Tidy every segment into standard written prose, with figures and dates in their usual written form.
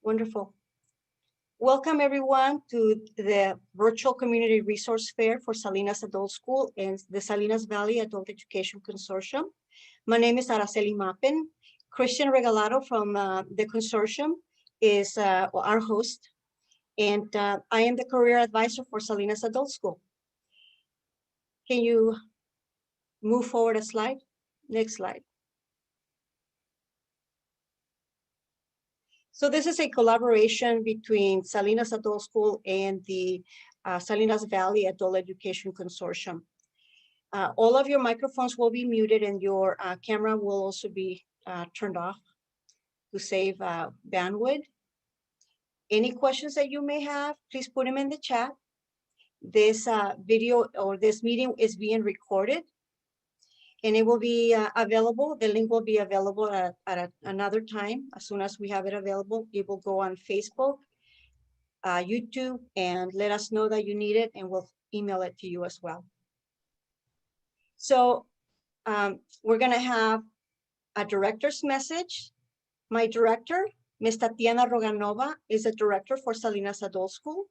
Wonderful. Welcome everyone to the virtual community resource fair for Salinas Adult School and the Salinas Valley Adult Education Consortium. My name is Araceli Mappin. Christian Regalado from the consortium is our host, and I am the career advisor for Salinas Adult School. Can you move forward a slide? Next slide. So this is a collaboration between Salinas Adult School and the Salinas Valley Adult Education Consortium. All of your microphones will be muted and your camera will also be turned off to save bandwidth. Any questions that you may have, please put them in the chat. This video or this meeting is being recorded and it will be available. The link will be available at another time. As soon as we have it available, it will go on Facebook, YouTube, and let us know that you need it and we'll email it to you as well. So we're gonna have a director's message. My director, Ms. Tatiana Roganova, is a director for Salinas Adult School.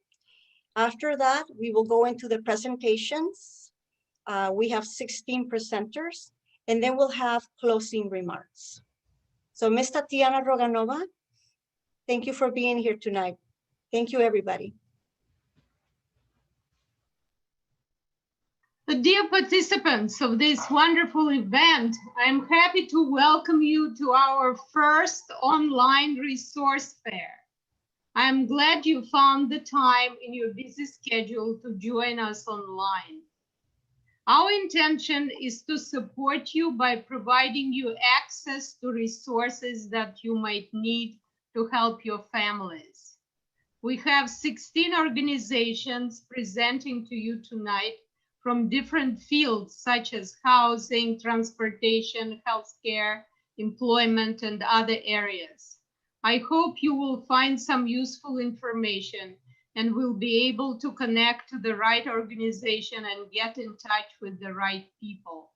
After that, we will go into the presentations. We have 16 presenters, and then we'll have closing remarks. So Ms. Tatiana Roganova, thank you for being here tonight. Thank you, everybody. Dear participants of this wonderful event, I'm happy to welcome you to our first online resource fair. I'm glad you found the time in your busy schedule to join us online. Our intention is to support you by providing you access to resources that you might need to help your families. We have 16 organizations presenting to you tonight from different fields such as housing, transportation, healthcare, employment, and other areas. I hope you will find some useful information and will be able to connect to the right organization and get in touch with the right people.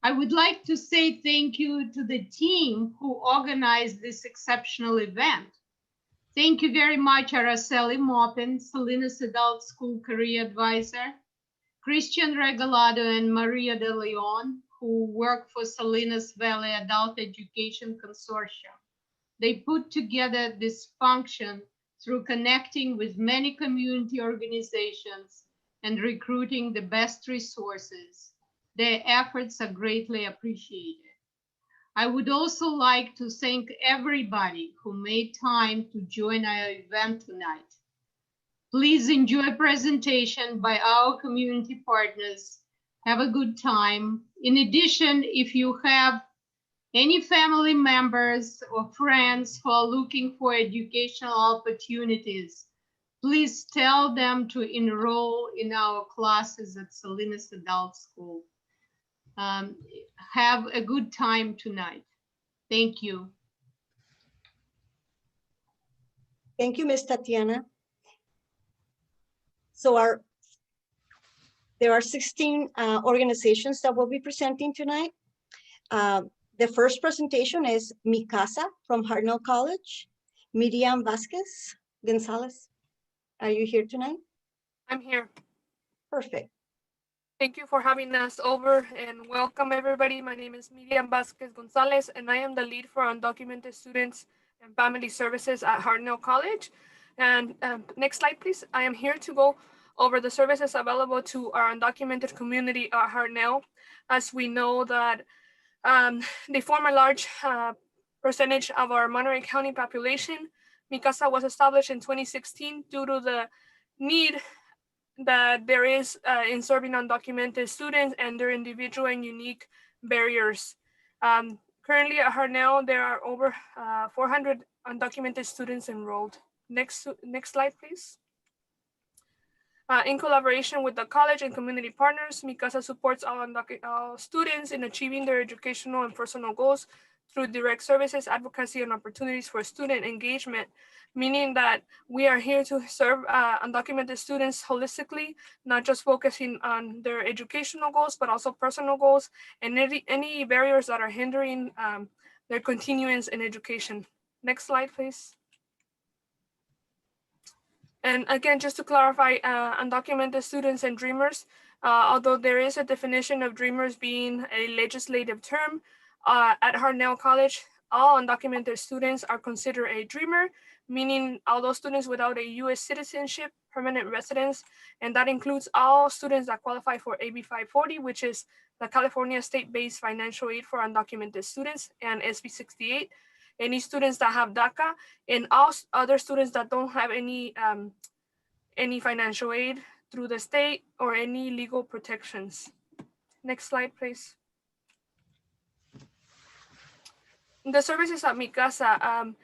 I would like to say thank you to the team who organized this exceptional event. Thank you very much, Araceli Maupin, Salinas Adult School Career Advisor, Christian Regalado and Maria de Leon, who work for Salinas Valley Adult Education Consortium. They put together this function through connecting with many community organizations and recruiting the best resources. Their efforts are greatly appreciated. I would also like to thank everybody who made time to join our event tonight. Please enjoy a presentation by our community partners. Have a good time. In addition, if you have any family members or friends who are looking for educational opportunities, please tell them to enroll in our classes at Salinas Adult School. Have a good time tonight. Thank you. Thank you, Ms. Tatiana. So there are 16 organizations that will be presenting tonight. The first presentation is Mi Casa from Hartnell College. Miriam Vasquez Gonzalez, are you here tonight? I'm here. Perfect. Thank you for having us over and welcome everybody. My name is Miriam Vasquez Gonzalez and I am the lead for undocumented students and family services at Hartnell College. And next slide, please. I am here to go over the services available to our undocumented community at Hartnell. As we know that they form a large percentage of our Monterey County population. Mi Casa was established in 2016 due to the need that there is in serving undocumented students and their individual and unique barriers. Currently at Hartnell, there are over 400 undocumented students enrolled. Next slide, please. In collaboration with the college and community partners, Mi Casa supports all students in achieving their educational and personal goals through direct services, advocacy, and opportunities for student engagement, meaning that we are here to serve undocumented students holistically, not just focusing on their educational goals, but also personal goals and any barriers that are hindering their continuance in education. Next slide, please. And again, just to clarify, undocumented students and dreamers, although there is a definition of dreamers being a legislative term, at Hartnell College, all undocumented students are considered a dreamer, meaning all those students without a U.S. citizenship, permanent residence, and that includes all students that qualify for AB 540, which is the California state-based financial aid for undocumented students, and SB 68, any students that have DACA, and all other students that don't have any financial aid through the state or any legal protections. Next slide, please. The services at Mi Casa,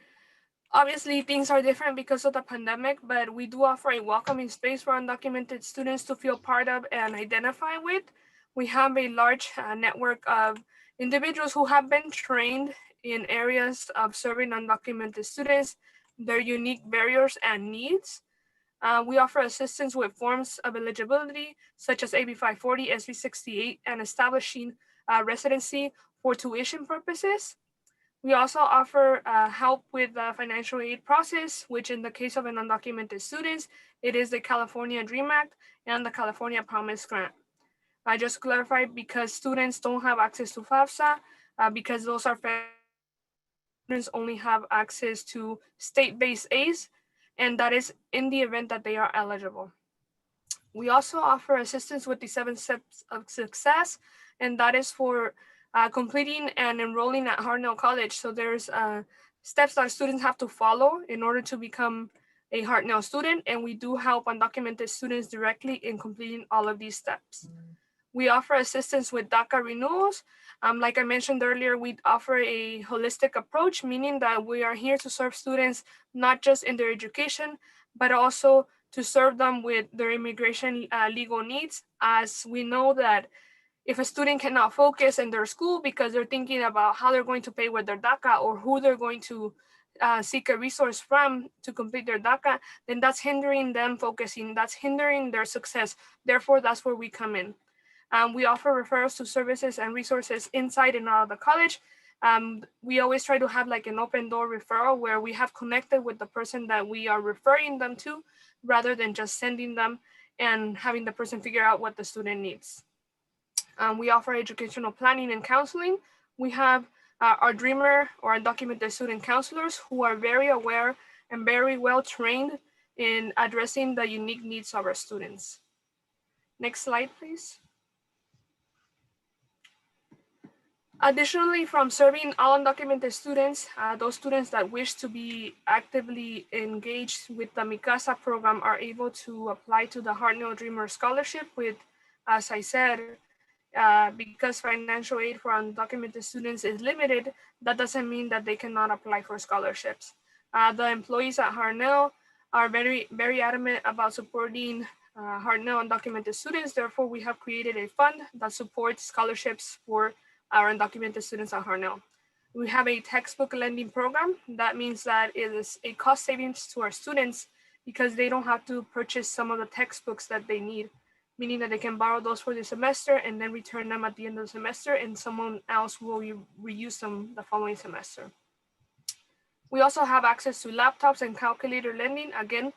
obviously things are different because of the pandemic, but we do offer a welcoming space for undocumented students to feel part of and identify with. We have a large network of individuals who have been trained in areas of serving undocumented students, their unique barriers and needs. We offer assistance with forms of eligibility, such as AB 540, SB 68, and establishing residency for tuition purposes. We also offer help with the financial aid process, which in the case of an undocumented students, it is the California D.R.E.A.M Act and the California Promise Grant. I just clarified because students don't have access to FAFSA, because those are students only have access to state-based aids, and that is in the event that they are eligible. We also offer assistance with the 7 steps of success, and that is for completing and enrolling at Hartnell College. So there's steps that students have to follow in order to become a Hartnell student, and we do help undocumented students directly in completing all of these steps. We offer assistance with DACA renewals. Like I mentioned earlier, we offer a holistic approach, meaning that we are here to serve students not just in their education, but also to serve them with their immigration legal needs, as we know that if a student cannot focus in their school because they're thinking about how they're going to pay with their DACA or who they're going to seek a resource from to complete their DACA, then that's hindering them focusing, that's hindering their success. Therefore, that's where we come in. We offer referrals to services and resources inside and out of the college. We always try to have like an open door referral where we have connected with the person that we are referring them to, rather than just sending them and having the person figure out what the student needs. We offer educational planning and counseling. We have our Dreamer or undocumented student counselors who are very aware and very well trained in addressing the unique needs of our students. Next slide, please. Additionally, from serving all undocumented students, those students that wish to be actively engaged with the Mi Casa program are able to apply to the Hartnell Dreamer Scholarship with, as I said, because financial aid for undocumented students is limited, that doesn't mean that they cannot apply for scholarships. The employees at Hartnell are very, very adamant about supporting Hartnell undocumented students. Therefore, we have created a fund that supports scholarships for our undocumented students at Hartnell. We have a textbook lending program. That means that it is a cost savings to our students because they don't have to purchase some of the textbooks that they need, meaning that they can borrow those for the semester and then return them at the end of the semester, and someone else will reuse them the following semester. We also have access to laptops and calculator lending, again,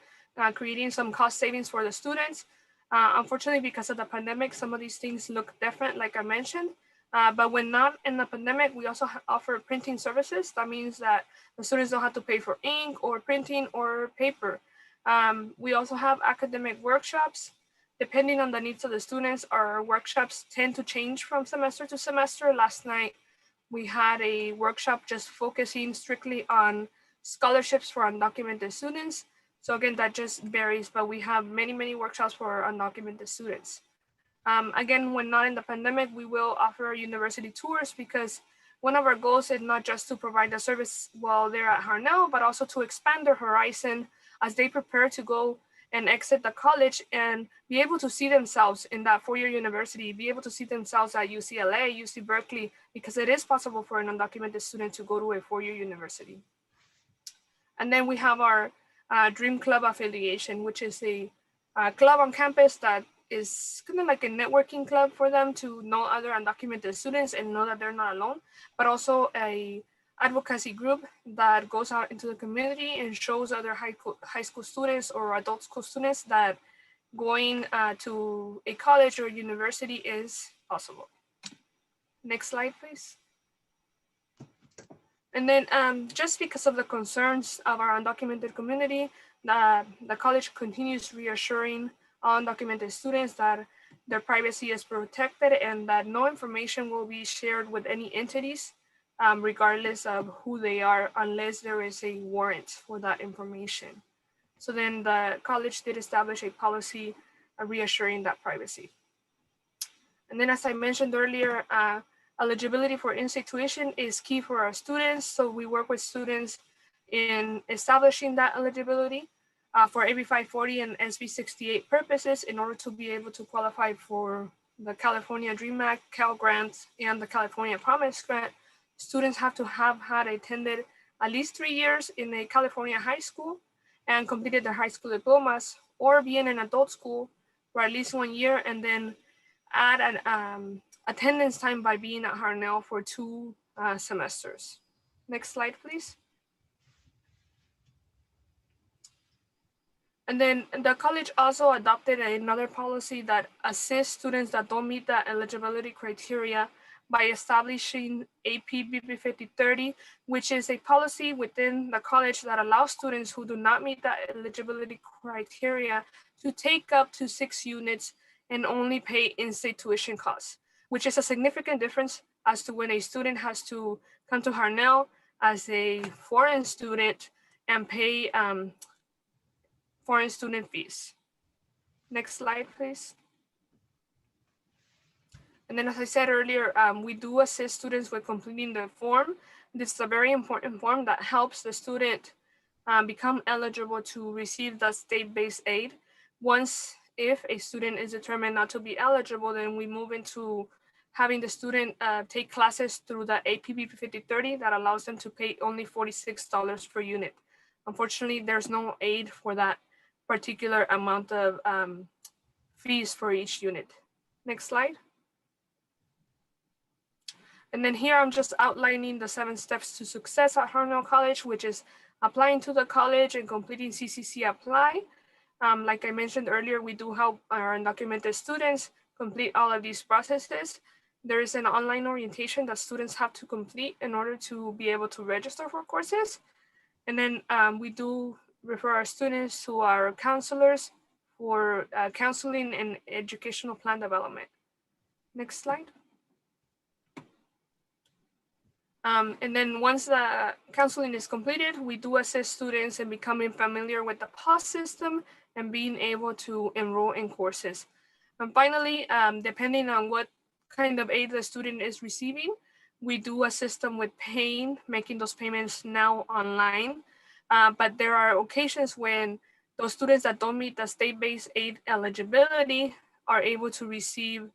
creating some cost savings for the students. Unfortunately, because of the pandemic, some of these things look different, like I mentioned. But when not in the pandemic, we also offer printing services. That means that the students don't have to pay for ink or printing or paper. We also have academic workshops. Depending on the needs of the students, our workshops tend to change from semester to semester. Last night, we had a workshop just focusing strictly on scholarships for undocumented students. So again, that just varies, but we have many, many workshops for undocumented students. Again, when not in the pandemic, we will offer university tours because one of our goals is not just to provide the service while they're at Hartnell, but also to expand their horizon as they prepare to go and exit the college and be able to see themselves in that four-year university, be able to see themselves at UCLA, UC Berkeley, because it is possible for an undocumented student to go to a four-year university. And then we have our Dream Club Affiliation, which is a club on campus that is kind of like a networking club for them to know other undocumented students and know that they're not alone, but also a advocacy group that goes out into the community and shows other high school students or adult school students that going to a college or university is possible. Next slide, please. And then just because of the concerns of our undocumented community, the college continues reassuring undocumented students that their privacy is protected and that no information will be shared with any entities, regardless of who they are, unless there is a warrant for that information. So then the college did establish a policy reassuring that privacy. And then as I mentioned earlier, eligibility for in-state tuition is key for our students. So we work with students in establishing that eligibility for AB 540 and SB 68 purposes in order to be able to qualify for the California D.R.E.A.M Act, Cal Grants, and the California Promise Grant. Students have to have had attended at least 3 years in a California high school and completed their high school diplomas, or be in an adult school for at least 1 year, and then add an attendance time by being at Harnell for 2 semesters. Next slide, please. And then the college also adopted another policy that assists students that don't meet the eligibility criteria by establishing AP-BP 5030, which is a policy within the college that allows students who do not meet the eligibility criteria to take up to 6 units and only pay in-state tuition costs, which is a significant difference as to when a student has to come to Harnell as a foreign student and pay foreign student fees. Next slide, please. And then, as I said earlier, we do assist students with completing the form. This is a very important form that helps the student become eligible to receive the state-based aid. Once, if a student is determined not to be eligible, then we move into having the student take classes through the AP-BP 5030 that allows them to pay only $46 per unit. Unfortunately, there's no aid for that particular amount of fees for each unit. Next slide. And then here I'm just outlining the 7 steps to success at Harnell College, which is applying to the college and completing CCC Apply. Like I mentioned earlier, we do help our undocumented students complete all of these processes. There is an online orientation that students have to complete in order to be able to register for courses. And then we do refer our students to our counselors for counseling and educational plan development. Next slide. And then once the counseling is completed, we do assist students in becoming familiar with the PAS system and being able to enroll in courses. And finally, depending on what kind of aid the student is receiving, we do assist them with making those payments now online. But there are occasions when those students that don't meet the state-based aid eligibility are able to receive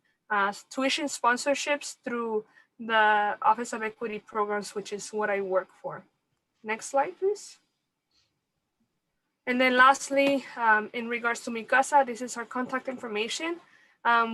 tuition sponsorships through the Office of Equity Programs, which is what I work for. Next slide, please. And then lastly, in regards to Mi Casa, this is our contact information.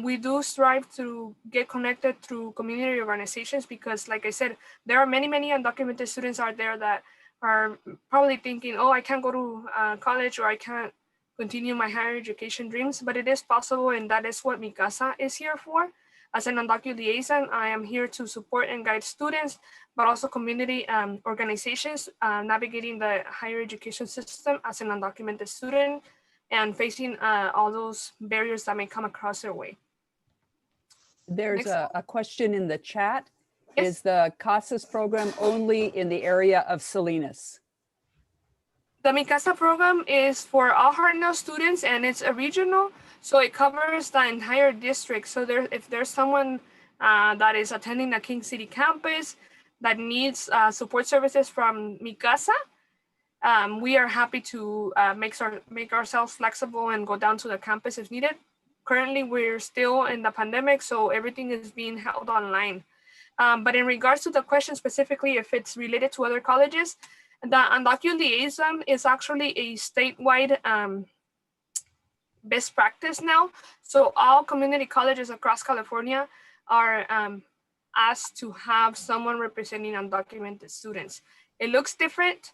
We do strive to get connected through community organizations because, like I said, there are many undocumented students out there that are probably thinking, oh, I can't go to college or I can't continue my higher education dreams, but it is possible, and that is what Mi Casa is here for. As an undocumented liaison, I am here to support and guide students, but also community organizations navigating the higher education system as an undocumented student and facing all those barriers that may come across their way. There's a question in the chat. Yes. Is the CASAS program only in the area of Salinas? The Mi Casa program is for all Hartnell students, and it's a regional, so it covers the entire district. So if there's someone that is attending the King City campus that needs support services from Mi Casa, we are happy to make ourselves flexible and go down to the campus if needed. Currently, we're still in the pandemic, so everything is being held online. But in regards to the question specifically, if it's related to other colleges, the undocumented liaison is actually a statewide best practice now. So all community colleges across California are asked to have someone representing undocumented students. It looks different.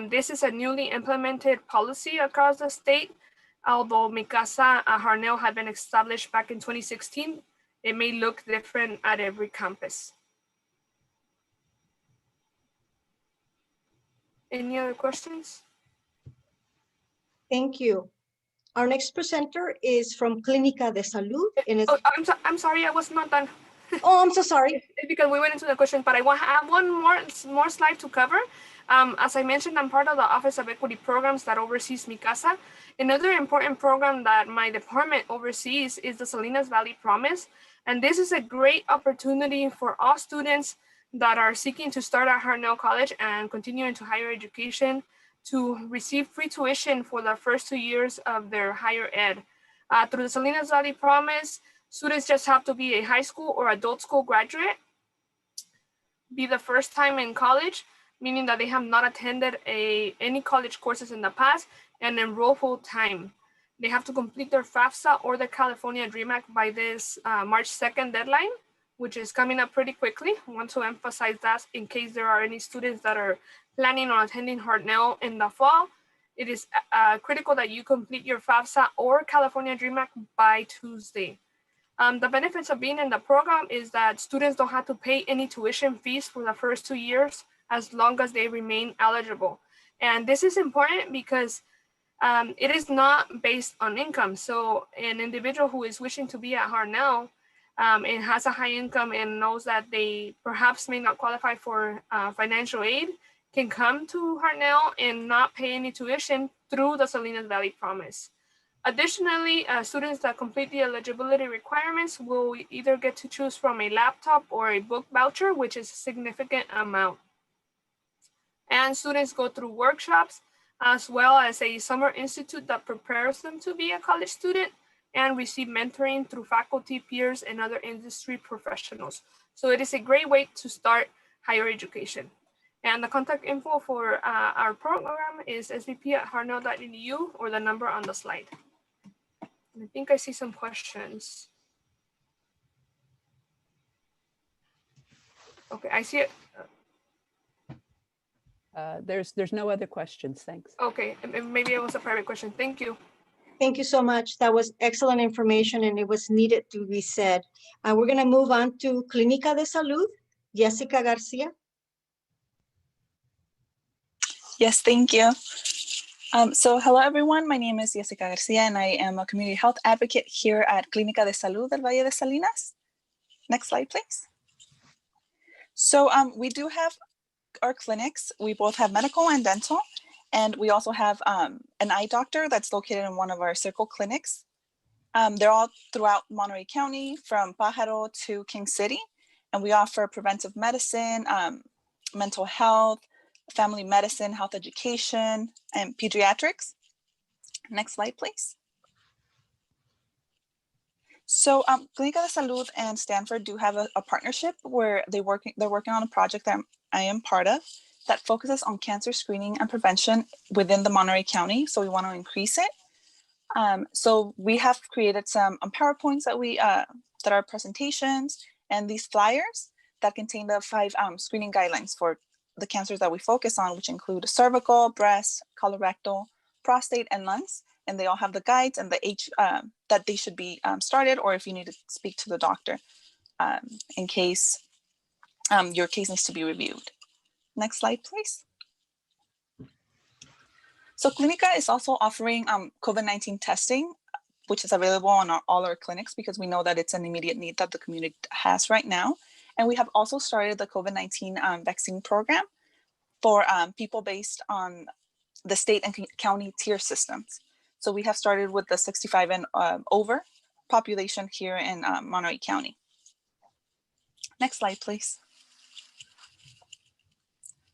This is a newly implemented policy across the state. Although Mi Casa Harnell had been established back in 2016, it may look different at every campus. Any other questions? Thank you. Our next presenter is from Clínica de Salud. And it's, Oh, I'm sorry, I was not done. oh, I'm so sorry. Because we went into the question, but I have one more slide to cover. As I mentioned, I'm part of the Office of Equity Programs that oversees Mi Casa. Another important program that my department oversees is the Salinas Valley Promise. And this is a great opportunity for all students that are seeking to start at Harnell College and continue into higher education to receive free tuition for the first 2 years of their higher ed. Through the Salinas Valley Promise, students just have to be a high school or adult school graduate, be the first time in college, meaning that they have not attended any college courses in the past, and enroll full time. They have to complete their FAFSA or the California D.R.E.A.M Act by this March 2nd deadline, which is coming up pretty quickly. I want to emphasize that in case there are any students that are planning on attending Harnell in the fall. It is critical that you complete your FAFSA or California D.R.E.A.M Act by Tuesday. The benefits of being in the program is that students don't have to pay any tuition fees for the first 2 years as long as they remain eligible. And this is important because it is not based on income. So an individual who is wishing to be at Harnell and has a high income and knows that they perhaps may not qualify for financial aid can come to Harnell and not pay any tuition through the Salinas Valley Promise. Additionally, students that complete the eligibility requirements will either get to choose from a laptop or a book voucher, which is a significant amount. And students go through workshops as well as a summer institute that prepares them to be a college student and receive mentoring through faculty, peers, and other industry professionals. So it is a great way to start higher education. And the contact info for our program is svp@harnell.edu or the number on the slide. And I think I see some questions. Okay, I see it. There's no other questions, thanks. Okay, maybe it was a private question. Thank you. Thank you so much. That was excellent information and it was needed to be said. We're going to move on to Clínica de Salud, Jessica Garcia. Yes, thank you. So hello, everyone. My name is Jessica Garcia, and I am a community health advocate here at Clínica de Salud del Valle de Salinas. Next slide, please. So we do have our clinics. We both have medical and dental, and we also have an eye doctor that's located in one of our circle clinics. They're all throughout Monterey County, from Pájaro to King City, and we offer preventive medicine, mental health, family medicine, health education, and pediatrics. Next slide, please. So Clínica de Salud and Stanford do have a partnership where they're working on a project that I am part of that focuses on cancer screening and prevention within the Monterey County. So we want to increase it. So we have created some PowerPoints that are presentations and these flyers that contain the 5 screening guidelines for the cancers that we focus on, which include cervical, breast, colorectal, prostate, and lungs. And they all have the guides and the age that they should be started, or if you need to speak to the doctor in case your case needs to be reviewed. Next slide, please. So Clínica is also offering COVID-19 testing, which is available on all our clinics because we know that it's an immediate need that the community has right now. And we have also started the COVID-19 vaccine program for people based on the state and county tier systems. So we have started with the 65 and over population here in Monterey County. Next slide, please.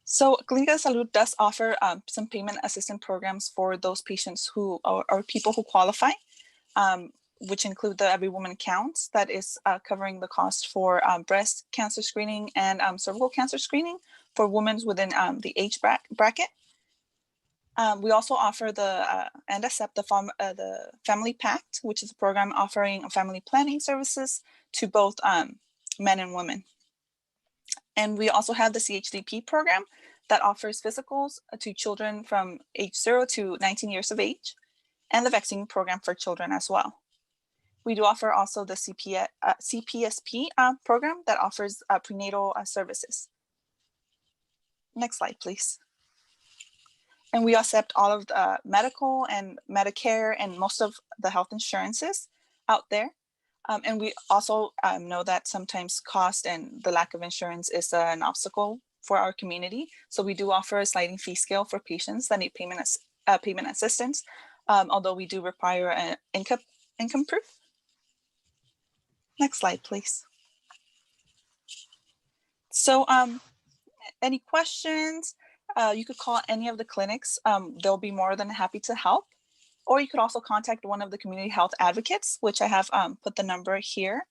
So Clínica de Salud does offer some payment assistance programs for those patients who are people who qualify, which include the Every Woman Counts, that is covering the cost for breast cancer screening and cervical cancer screening for women within the age bracket. We also offer and accept the Family Pact, which is a program offering family planning services to both men and women. And we also have the CHDP program that offers physicals to children from age 0 to 19 years of age, and the vaccine program for children as well. We do offer also the CPSP program that offers prenatal services. Next slide, please. And we accept all of the medical and Medicare and most of the health insurances out there. And we also know that sometimes cost and the lack of insurance is an obstacle for our community. So we do offer a sliding fee scale for patients that need payment assistance, although we do require an income proof. Next slide, please. So any questions? You could call any of the clinics. They'll be more than happy to help. Or you could also contact one of the community health advocates, which I have put the number here.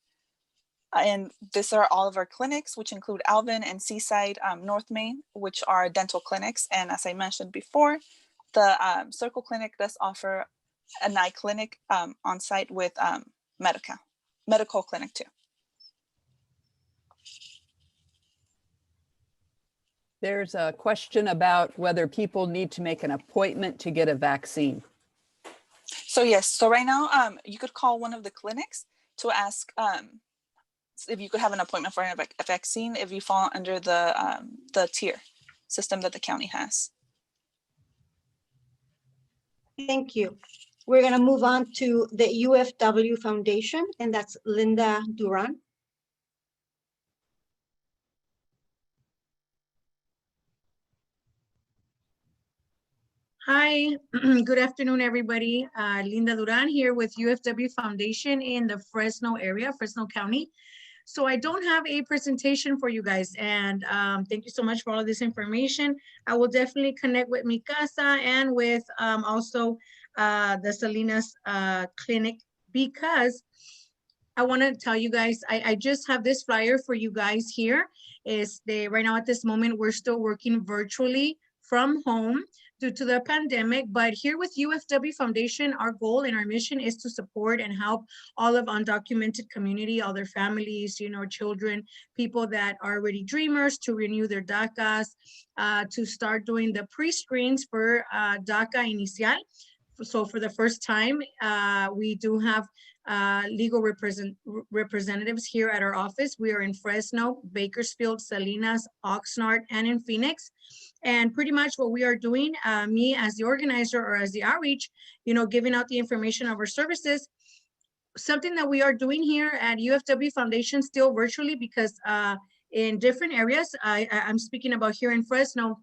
And these are all of our clinics, which include Alvin and Seaside, North Main, which are dental clinics. And as I mentioned before, the Circle Clinic does offer an eye clinic on site with medical clinic too. There's a question about whether people need to make an appointment to get a vaccine. So yes, so right now you could call one of the clinics to ask if you could have an appointment for a vaccine if you fall under the tier system that the county has. Thank you. We're going to move on to the UFW Foundation, and that's Linda Duran. Hi, good afternoon, everybody. Linda Duran here with UFW Foundation in the Fresno area, Fresno County. So I don't have a presentation for you guys, and thank you so much for all of this information. I will definitely connect with Mi Casa and with also the Salinas clinic, because I want to tell you guys, I just have this flyer for you guys here. Right now at this moment, we're still working virtually from home due to the pandemic, but here with UFW Foundation, our goal and our mission is to support and help all of undocumented community, all their families, children, people that are already dreamers, to renew their DACAs, to start doing the pre-screens for DACA Inicial. So for the first time, we do have legal representatives here at our office. We are in Fresno, Bakersfield, Salinas, Oxnard, and in Phoenix. And pretty much what we are doing, me as the organizer or as the outreach, giving out the information of our services, something that we are doing here at UFW Foundation still virtually, because in different areas, I'm speaking about here in Fresno,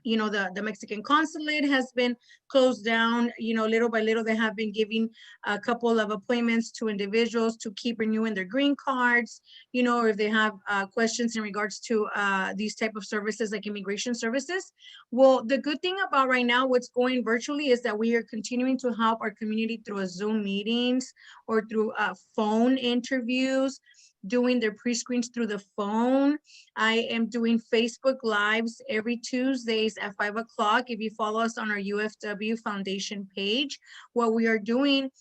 the Mexican consulate has been closed down. Little by little, they have been giving a couple of appointments to individuals to keep renewing their green cards, or if they have questions in regards to these type of services like immigration services. Well, the good thing about right now, what's going virtually, is that we are continuing to help our community through a Zoom meetings or through phone interviews, doing their pre-screens through the phone. I am doing Facebook Lives every Tuesdays at 5 o'clock. If you follow us on our UFW Foundation page, what we are doing,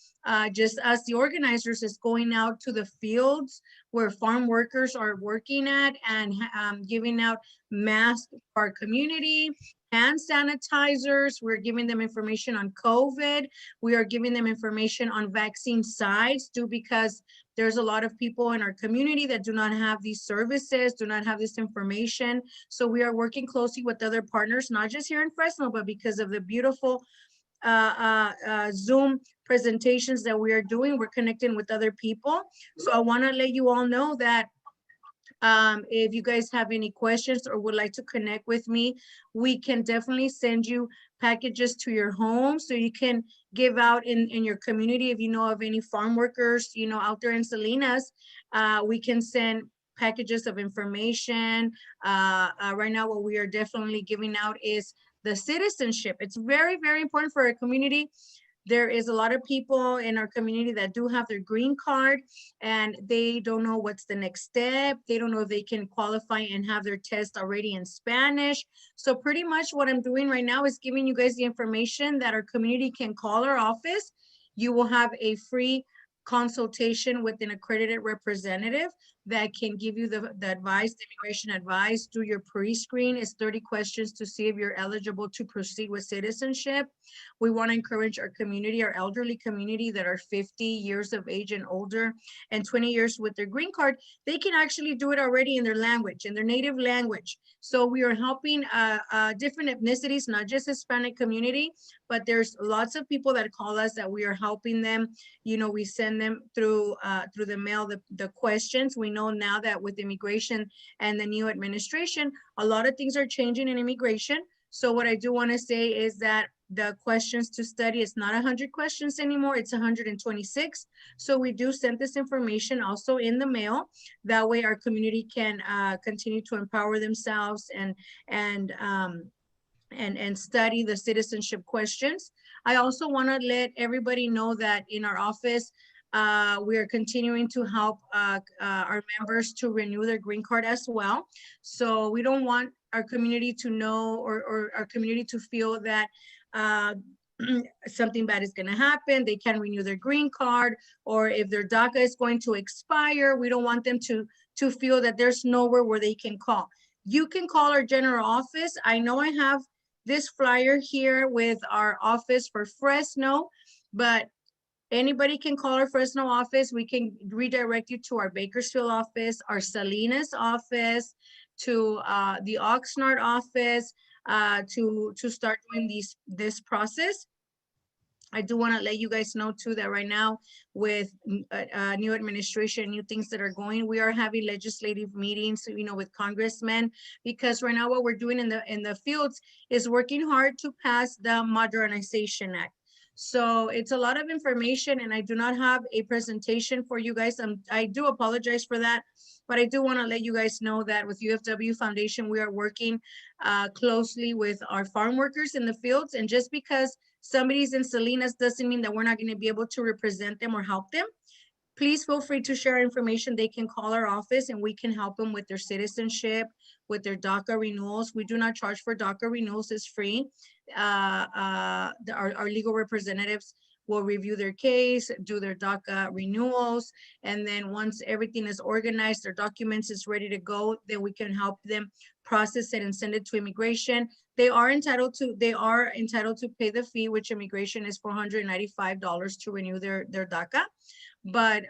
just as the organizers, is going out to the fields where farm workers are working at and giving out masks for our community, hand sanitizers. We're giving them information on COVID. We are giving them information on vaccine sites, because there's a lot of people in our community that do not have these services, do not have this information. So we are working closely with other partners, not just here in Fresno, but because of the beautiful Zoom presentations that we are doing, we're connecting with other people. So I want to let you all know that if you guys have any questions or would like to connect with me, we can definitely send you packages to your home so you can give out in your community. If you know of any farm workers, out there in Salinas, we can send packages of information. Right now, what we are definitely giving out is the citizenship. It's very, very important for our community. There is a lot of people in our community that do have their green card and they don't know what's the next step. They don't know if they can qualify and have their test already in Spanish. So pretty much what I'm doing right now is giving you guys the information that our community can call our office. You will have a free consultation with an accredited representative that can give you the advice, the immigration advice. Do your pre-screen. It's 30 questions to see if you're eligible to proceed with citizenship. We want to encourage our community, our elderly community that are 50 years of age and older and 20 years with their green card. They can actually do it already in their language, in their native language. So we are helping different ethnicities, not just Hispanic community, but there's lots of people that call us that we are helping them. You know, we send them through the mail the questions. We know now that with immigration and the new administration, a lot of things are changing in immigration. So what I do want to say is that the questions to study, it's not 100 questions anymore, it's 126. So we do send this information also in the mail. That way our community can continue to empower themselves and study the citizenship questions. I also want to let everybody know that in our office, we are continuing to help our members to renew their green card as well. So we don't want our community to know or our community to feel that something bad is going to happen. They can't renew their green card, or if their DACA is going to expire, we don't want them to feel that there's nowhere where they can call. You can call our general office. I know I have this flyer here with our office for Fresno, but anybody can call our Fresno office. We can redirect you to our Bakersfield office, our Salinas office, to the Oxnard office, to start doing this process. I do want to let you guys know too that right now with new administration, new things that are going, we are having legislative meetings, you know, with congressmen, because right now what we're doing in the fields is working hard to pass the Modernization Act. So it's a lot of information, and I do not have a presentation for you guys. I do apologize for that, but I do want to let you guys know that with UFW Foundation, we are working closely with our farm workers in the fields. And just because somebody's in Salinas doesn't mean that we're not going to be able to represent them or help them. Please feel free to share information. They can call our office and we can help them with their citizenship, with their DACA renewals. We do not charge for DACA renewals, it's free. Our legal representatives will review their case, do their DACA renewals, and then once everything is organized, their documents is ready to go, then we can help them process it and send it to immigration. They are entitled to pay the fee, which immigration is $495 to renew their DACA. But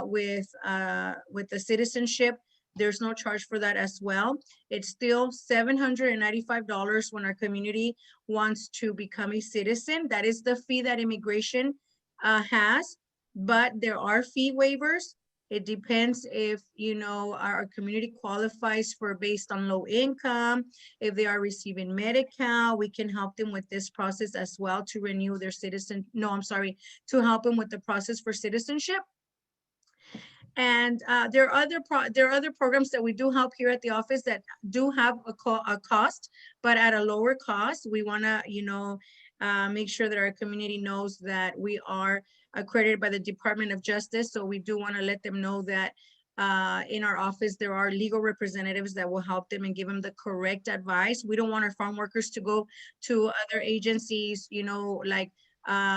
with the citizenship, there's no charge for that as well. It's still $795 when our community wants to become a citizen. That is the fee that immigration has, but there are fee waivers. It depends if, you know, our community qualifies for based on low income, if they are receiving Medi-Cal, we can help them with this process as well to renew their to help them with the process for citizenship. And there are other programs that we do help here at the office that do have a cost, but at a lower cost. We want to, you know, make sure that our community knows that we are accredited by the Department of Justice. So we do want to let them know that in our office, there are legal representatives that will help them and give them the correct advice. We don't want our farm workers to go to other agencies, you know, like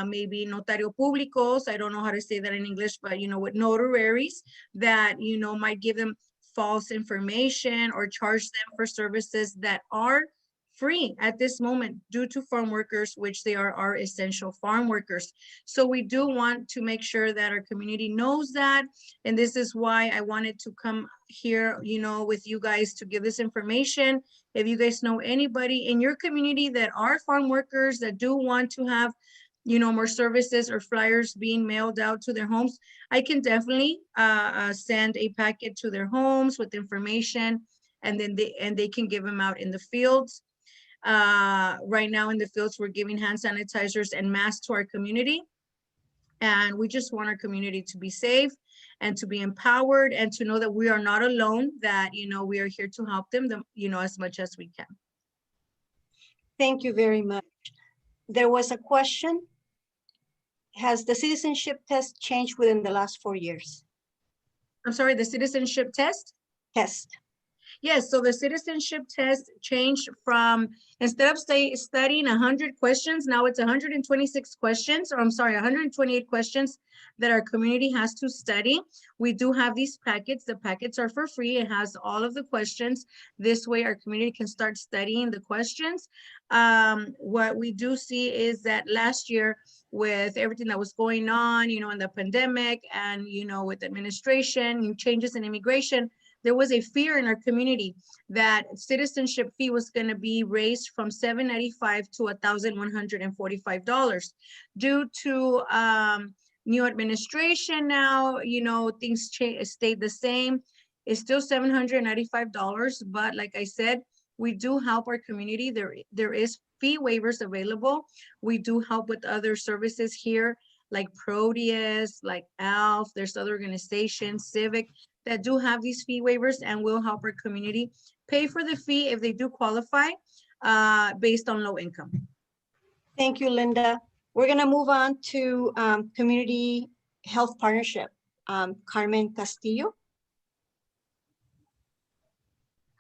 maybe notario públicos, I don't know how to say that in English, but you know, with notaries that, you know, might give them false information or charge them for services that are free at this moment due to farm workers, which they are our essential farm workers. So we do want to make sure that our community knows that. And this is why I wanted to come here, you know, with you guys to give this information. If you guys know anybody in your community that are farm workers that do want to have, you know, more services or flyers being mailed out to their homes, I can definitely send a packet to their homes with information, and then they can give them out in the fields. Right now in the fields, we're giving hand sanitizers and masks to our community. And we just want our community to be safe and to be empowered and to know that we are not alone, that, you know, we are here to help them, you know, as much as we can. Thank you very much. There was a question. Has the citizenship test changed within the last 4 years? I'm sorry, the citizenship test? Test. Yes, so the citizenship test changed from, instead of studying 100 questions, now it's 126 questions, or I'm sorry, 128 questions that our community has to study. We do have these packets. The packets are for free. It has all of the questions. This way our community can start studying the questions. What we do see is that last year, with everything that was going on, you know, in the pandemic and, you know, with administration and changes in immigration, there was a fear in our community that citizenship fee was going to be raised from $795 to $1,145 due to new administration. Now, you know, things stayed the same. It's still $795, but like I said, we do help our community. There is fee waivers available. We do help with other services here, like Proteus, like ALF. There's other organizations, Civic, that do have these fee waivers and will help our community pay for the fee if they do qualify based on low income. Thank you, Linda. We're going to move on to Community Health Partnership. Carmen Castillo.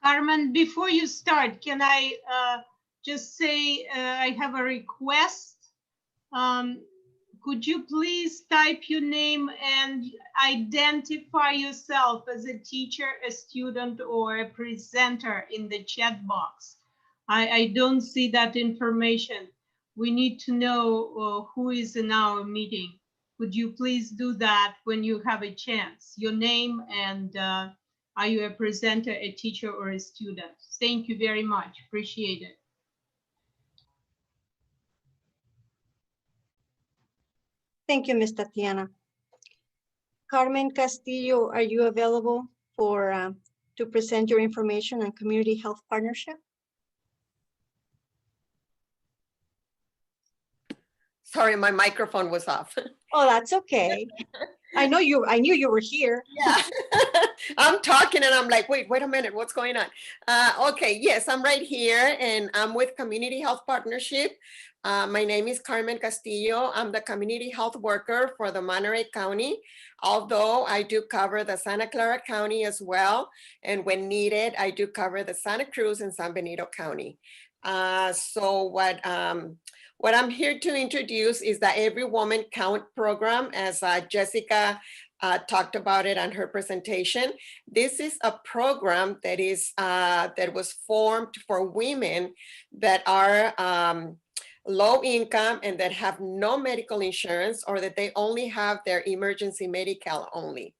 Carmen, before you start, can I just say I have a request? Could you please type your name and identify yourself as a teacher, a student, or a presenter in the chat box? I don't see that information. We need to know who is in our meeting. Would you please do that when you have a chance? Your name and are you a presenter, a teacher, or a student? Thank you very much. Appreciate it. Thank you, Ms. Tatiana. Carmen Castillo, are you available for to present your information on Community Health Partnership? Sorry, my microphone was off. Oh, that's okay. I knew you were here. Yeah, I'm talking and I'm like, wait a minute, what's going on? Okay, yes, I'm right here and I'm with Community Health Partnership. My name is Carmen Castillo. I'm the community health worker for the Monterey County, although I do cover the Santa Clara County as well. And when needed, I do cover the Santa Cruz and San Benito County. So what I'm here to introduce is the Every Woman Count program, as Jessica talked about it on her presentation. This is a program that is that was formed for women that are low income and that have no medical insurance, or that they only have their emergency medical only.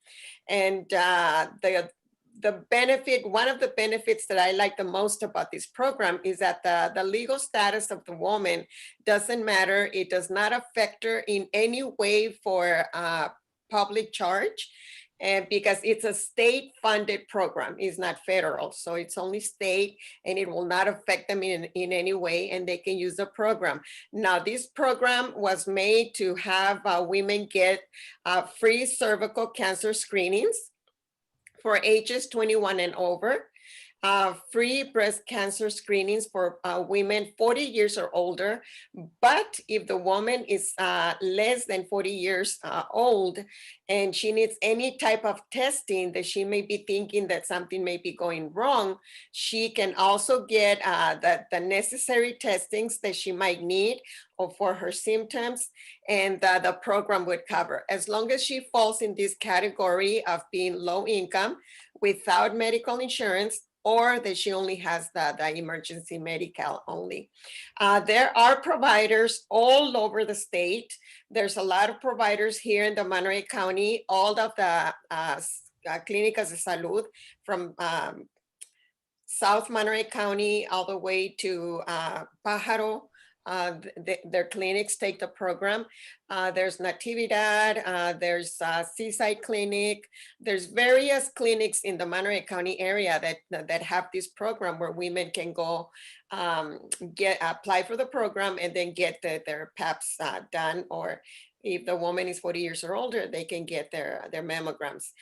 And the benefit, one of the benefits that I like the most about this program is that the legal status of the woman doesn't matter. It does not affect her in any way for public charge. And because it's a state funded program, it's not federal. So it's only state and it will not affect them in any way, and they can use the program. Now, this program was made to have women get free cervical cancer screenings for ages 21 and over, free breast cancer screenings for women 40 years or older. But if the woman is less than 40 years old and she needs any type of testing that she may be thinking that something may be going wrong, she can also get the necessary testings that she might need or for her symptoms, and the program would cover, as long as she falls in this category of being low income without medical insurance, or that she only has the emergency medical only. There are providers all over the state. There's a lot of providers here in the Monterey County, all of the clínicas de salud from South Monterey County all the way to Pájaro. Their clinics take the program. There's Natividad, there's Seaside Clinic. There's various clinics in the Monterey County area that have this program where women can go apply for the program and then get their PAPs done, or if the woman is 40 years or older, they can get their mammograms.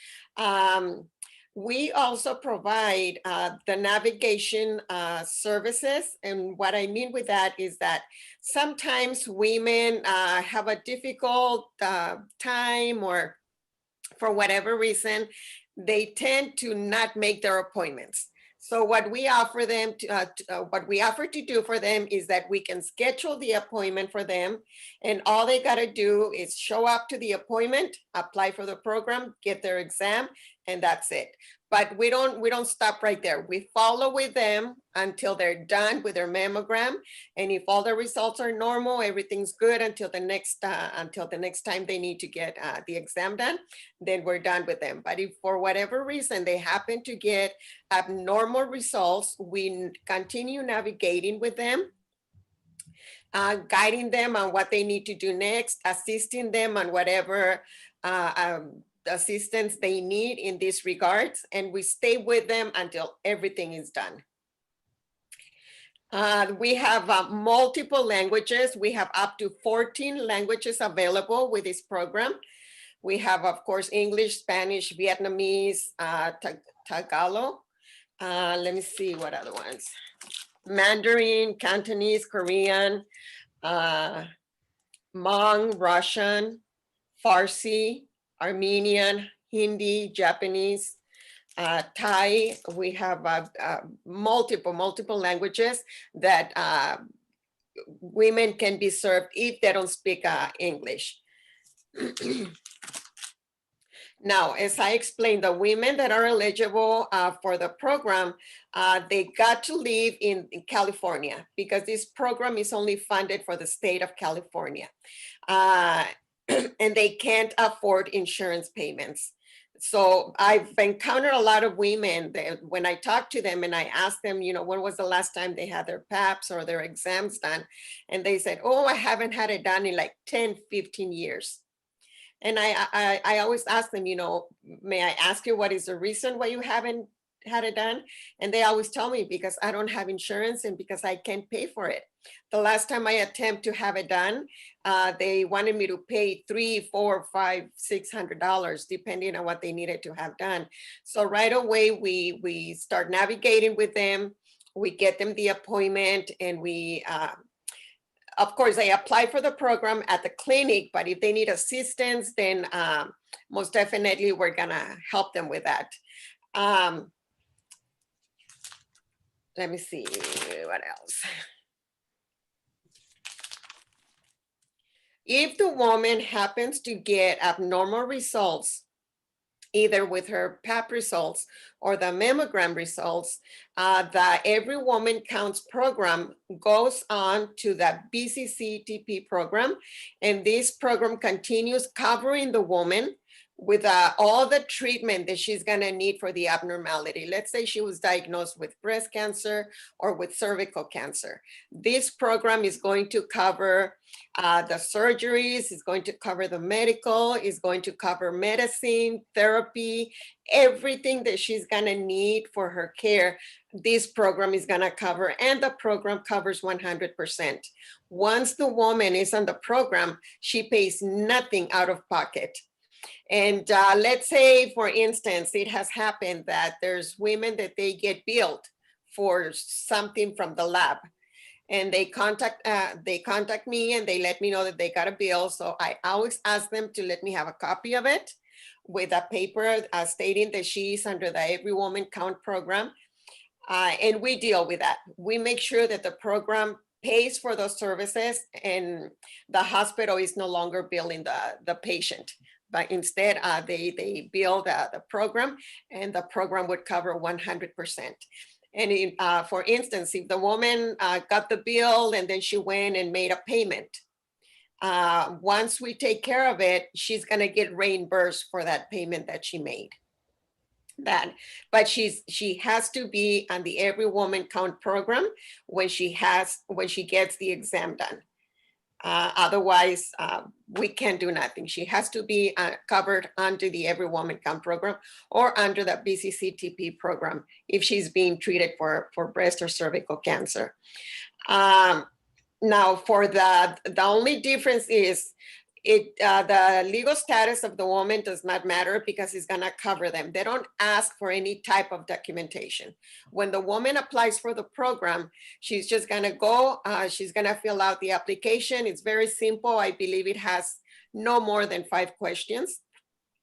We also provide the navigation services. And what I mean with that is that sometimes women have a difficult time, or for whatever reason, they tend to not make their appointments. So what we offer them what we offer to do for them is that we can schedule the appointment for them, and all they got to do is show up to the appointment, apply for the program, get their exam, and that's it. But we don't stop right there. We follow with them until they're done with their mammogram, and if all the results are normal, everything's good until the next time they need to get the exam done, then we're done with them. But if for whatever reason they happen to get abnormal results, we continue navigating with them, guiding them on what they need to do next, assisting them on whatever assistance they need in these regards, and we stay with them until everything is done. We have multiple languages. We have up to 14 languages available with this program. We have, of course, English, Spanish, Vietnamese, Tagalog. Let me see what other ones. Mandarin, Cantonese, Korean, Hmong, Russian, Farsi, Armenian, Hindi, Japanese, Thai. We have multiple languages that women can be served if they don't speak English. Now, as I explained, the women that are eligible for the program, they got to live in California, because this program is only funded for the state of California. And they can't afford insurance payments. So I've encountered a lot of women that when I talk to them and I ask them, you know, when was the last time they had their PAPs or their exams done? And they said, oh, I haven't had it done in like 10, 15 years. And I always ask them, you know, may I ask you what is the reason why you haven't had it done? And they always tell me, because I don't have insurance and because I can't pay for it. The last time I attempt to have it done, they wanted me to pay $300, $400, $500, $600, depending on what they needed to have done. So right away, we start navigating with them. We get them the appointment, and we, of course, they apply for the program at the clinic, but if they need assistance, then most definitely we're gonna help them with that. Let me see what else. If the woman happens to get abnormal results, either with her PAP results or the mammogram results, the Every Woman Counts program goes on to the BCCTP program. And this program continues covering the woman with all the treatment that she's gonna need for the abnormality. Let's say she was diagnosed with breast cancer or with cervical cancer. This program is going to cover the surgeries, is going to cover the medical, is going to cover medicine, therapy, everything that she's gonna need for her care. This program is gonna cover, and the program covers 100%. Once the woman is on the program, she pays nothing out of pocket. And let's say, for instance, it has happened that there's women that they get billed for something from the lab, and they contact me and they let me know that they got a bill. So I always ask them to let me have a copy of it with a paper stating that she's under the Every Woman Count program. And we deal with that. We make sure that the program pays for those services, and the hospital is no longer billing the patient. But instead, they bill the program, and the program would cover 100%. And for instance, if the woman got the bill and then she went and made a payment, once we take care of it, she's gonna get reimbursed for that payment that she made. But she has to be on the Every Woman Count program when she gets the exam done. Otherwise, we can't do nothing. She has to be covered under the Every Woman Count program or under the BCCTP program if she's being treated for breast or cervical cancer. Now, for the only difference is the legal status of the woman does not matter, because it's gonna cover them. They don't ask for any type of documentation. When the woman applies for the program, she's just gonna go, she's gonna fill out the application. It's very simple. I believe it has no more than 5 questions.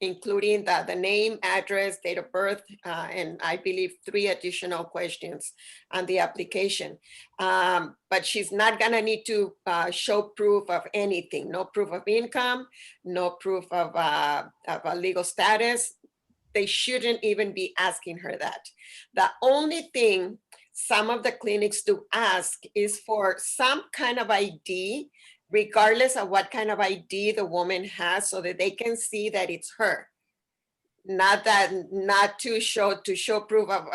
including the name, address, date of birth, and I believe 3 additional questions on the application. But she's not gonna need to show proof of anything, no proof of income, no proof of a legal status. They shouldn't even be asking her that. The only thing some of the clinics do ask is for some kind of ID, regardless of what kind of ID the woman has, so that they can see that it's her. Not to show proof of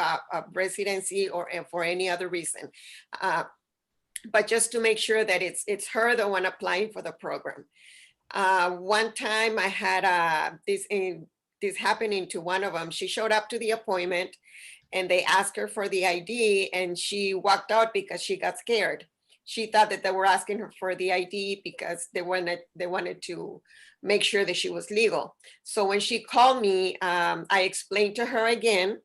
residency or for any other reason. But just to make sure that it's her, the one applying for the program. One time I had this happening to one of them. She showed up to the appointment and they asked her for the ID and she walked out because she got scared. She thought that they were asking her for the ID because they wanted to make sure that she was legal. So when she called me, I explained to her again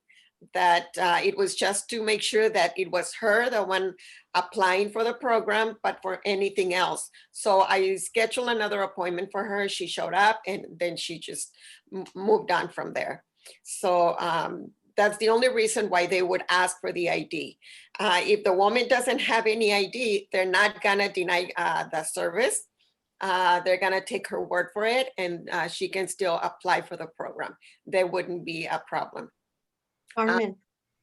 that it was just to make sure that it was her, the one applying for the program, but for anything else. So I scheduled another appointment for her. She showed up and then she just moved on from there. So that's the only reason why they would ask for the ID. If the woman doesn't have any ID, they're not gonna deny the service. They're gonna take her word for it and she can still apply for the program. There wouldn't be a problem. Carmen,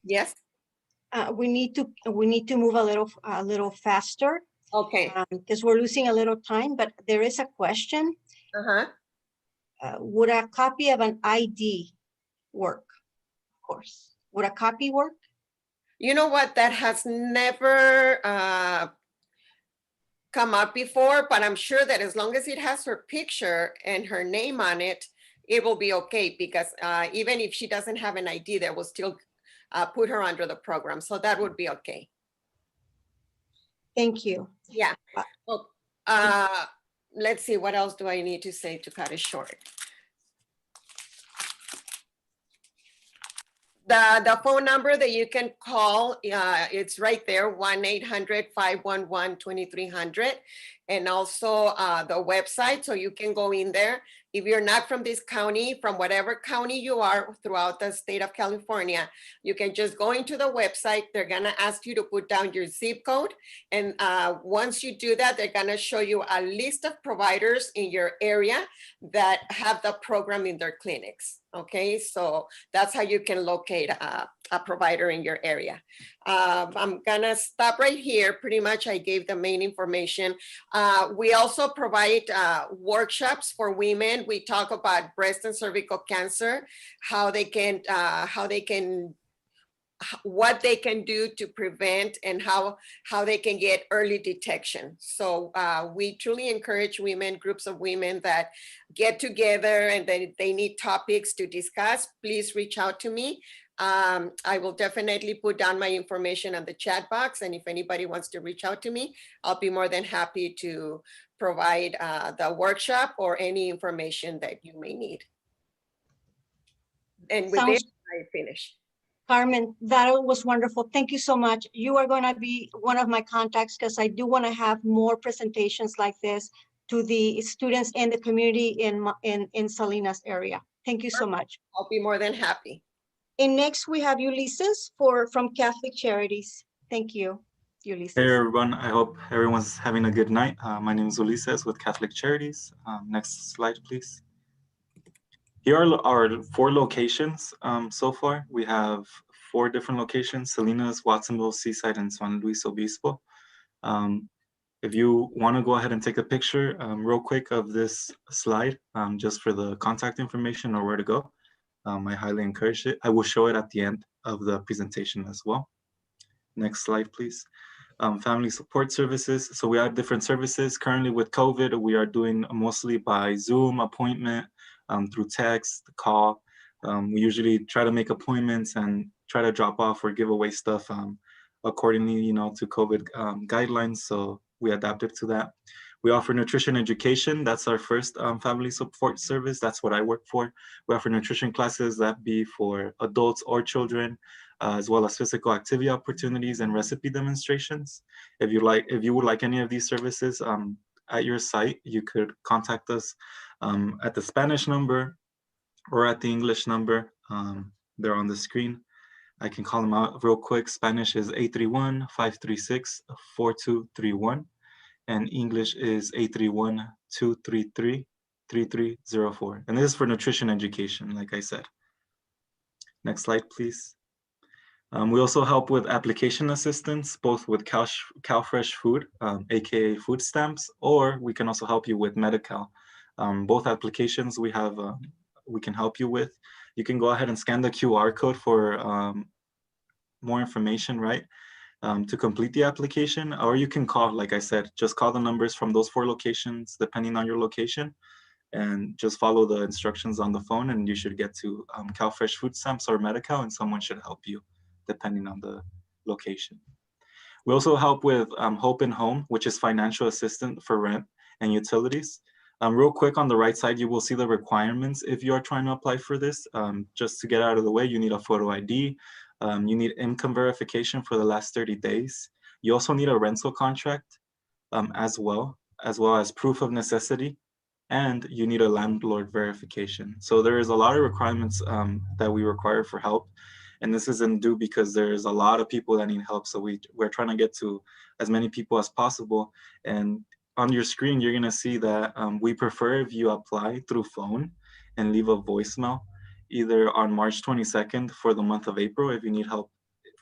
Yes, we need to move a little faster okay. because we're losing a little time, but there is a question. Uh-huh. Would a copy of an ID work? Of course. Would a copy work? You know what, that has never come up before, but I'm sure that as long as it has her picture and her name on it, it will be okay, because even if she doesn't have an ID, that will still put her under the program. So that would be okay. Thank you. Yeah. Well, let's see, what else do I need to say to cut it short? The phone number that you can call, it's right there, 1-800-511-2300. And also the website, so you can go in there. If you're not from this county, from whatever county you are throughout the state of California, you can just go into the website. They're gonna ask you to put down your zip code. And once you do that, they're gonna show you a list of providers in your area that have the program in their clinics. Okay, so that's how you can locate a provider in your area. I'm gonna stop right here. Pretty much I gave the main information. We also provide workshops for women. We talk about breast and cervical cancer, what they can do to prevent, and how they can get early detection. So we truly encourage women, groups of women that get together and they need topics to discuss. Please reach out to me. I will definitely put down my information on the chat box. And if anybody wants to reach out to me, I'll be more than happy to provide the workshop or any information that you may need. And with this, I finish. Carmen, that was wonderful. Thank you so much. You are going to be one of my contacts because I do want to have more presentations like this to the students and the community in Salinas area. Thank you so much. I'll be more than happy. And next we have Ulysses from Catholic Charities. Thank you, Ulysses. Hey everyone, I hope everyone's having a good night. My name is Ulises with Catholic Charities. Next slide, please. Here are our 4 locations so far. We have 4 different locations: Salinas, Watsonville, Seaside, and San Luis Obispo. If you want to go ahead and take a picture real quick of this slide, just for the contact information or where to go, I highly encourage it. I will show it at the end of the presentation as well. Next slide, please. Family support services. So we have different services. Currently with COVID, we are doing mostly by Zoom appointment, through text, call. We usually try to make appointments and try to drop off or give away stuff accordingly, to COVID guidelines. So we adapted to that. We offer nutrition education. That's our first family support service. That's what I work for. We offer nutrition classes that be for adults or children, as well as physical activity opportunities and recipe demonstrations. If you would like any of these services at your site, you could contact us at the Spanish number, or at the English number. They're on the screen. I can call them out real quick. Spanish is 831-536-4231. And English is 831-233-3304. And this is for nutrition education, like I said. Next slide, please. We also help with application assistance, both with CalFresh food, AKA food stamps, or we can also help you with Medi-Cal. Both applications we have, we can help you with. You can go ahead and scan the QR code for more information, right? To complete the application, or you can call, like I said, just call the numbers from those 4 locations, depending on your location, and just follow the instructions on the phone, and you should get to CalFresh food stamps or Medi-Cal, and someone should help you depending on the location. We also help with Hope in Home, which is financial assistance for rent and utilities. Real quick, on the right side, you will see the requirements if you are trying to apply for this. Just to get out of the way, you need a photo ID. You need income verification for the last 30 days. You also need a rental contract as well as proof of necessity, and you need a landlord verification. So there is a lot of requirements that we require for help. And this isn't due because there's a lot of people that need help. So we're trying to get to as many people as possible. And on your screen, you're gonna see that we prefer if you apply through phone and leave a voicemail, either on March 22nd for the month of April if you need help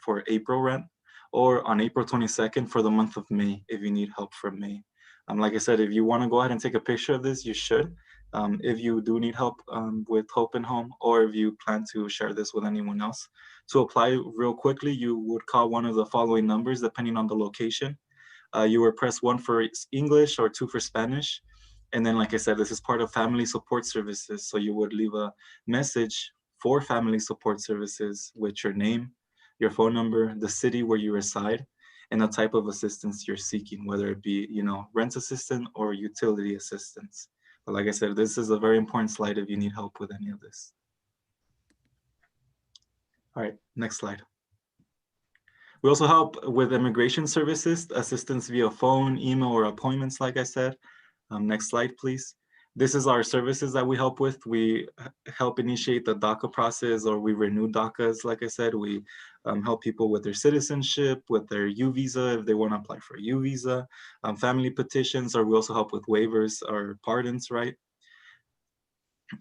for April rent, or on April 22nd for the month of May if you need help for May. Like I said, if you wanna go ahead and take a picture of this, you should. If you do need help with Hope in Home, or if you plan to share this with anyone else. To apply real quickly, you would call one of the following numbers depending on the location. You would press 1 for English or 2 for Spanish. And then, like I said, this is part of family support services. So you would leave a message for family support services with your name, your phone number, the city where you reside, and the type of assistance you're seeking, whether it be, rent assistance or utility assistance. But like I said, this is a very important slide if you need help with any of this. All right, next slide. We also help with immigration services, assistance via phone, email, or appointments, like I said. Next slide, please. This is our services that we help with. We help initiate the DACA process, or we renew DACAs, like I said. We help people with their citizenship, with their U visa, if they want to apply for a U visa, family petitions, or we also help with waivers or pardons, right?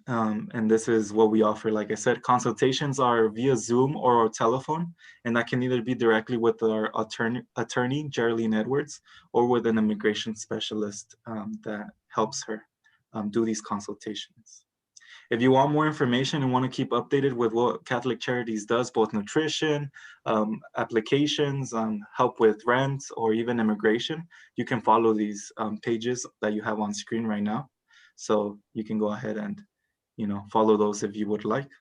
And this is what we offer. Like I said, consultations are via Zoom or telephone, and that can either be directly with our attorney, Geraldine Edwards, or with an immigration specialist that helps her do these consultations. If you want more information and want to keep updated with what Catholic Charities does, both nutrition, applications, help with rent, or even immigration, you can follow these pages that you have on screen right now. So you can go ahead and follow those if you would like.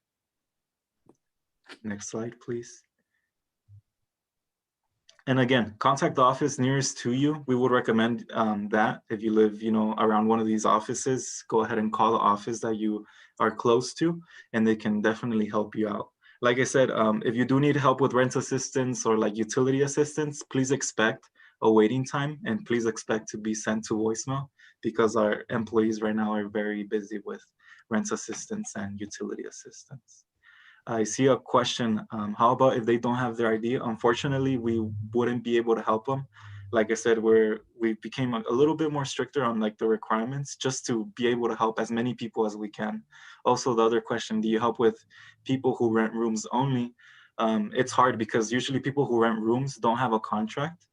Next slide, please. And again, contact the office nearest to you. We would recommend that if you live, around one of these offices, go ahead and call the office that you are close to, and they can definitely help you out. Like I said, if you do need help with rent assistance or like utility assistance, please expect a waiting time, and please expect to be sent to voicemail, because our employees right now are very busy with rent assistance and utility assistance. I see a question, how about if they don't have their ID? Unfortunately, we wouldn't be able to help them. Like I said, we became a little bit more stricter on like the requirements, just to be able to help as many people as we can. Also, the other question, do you help with people who rent rooms only? It's hard because usually people who rent rooms don't have a contract.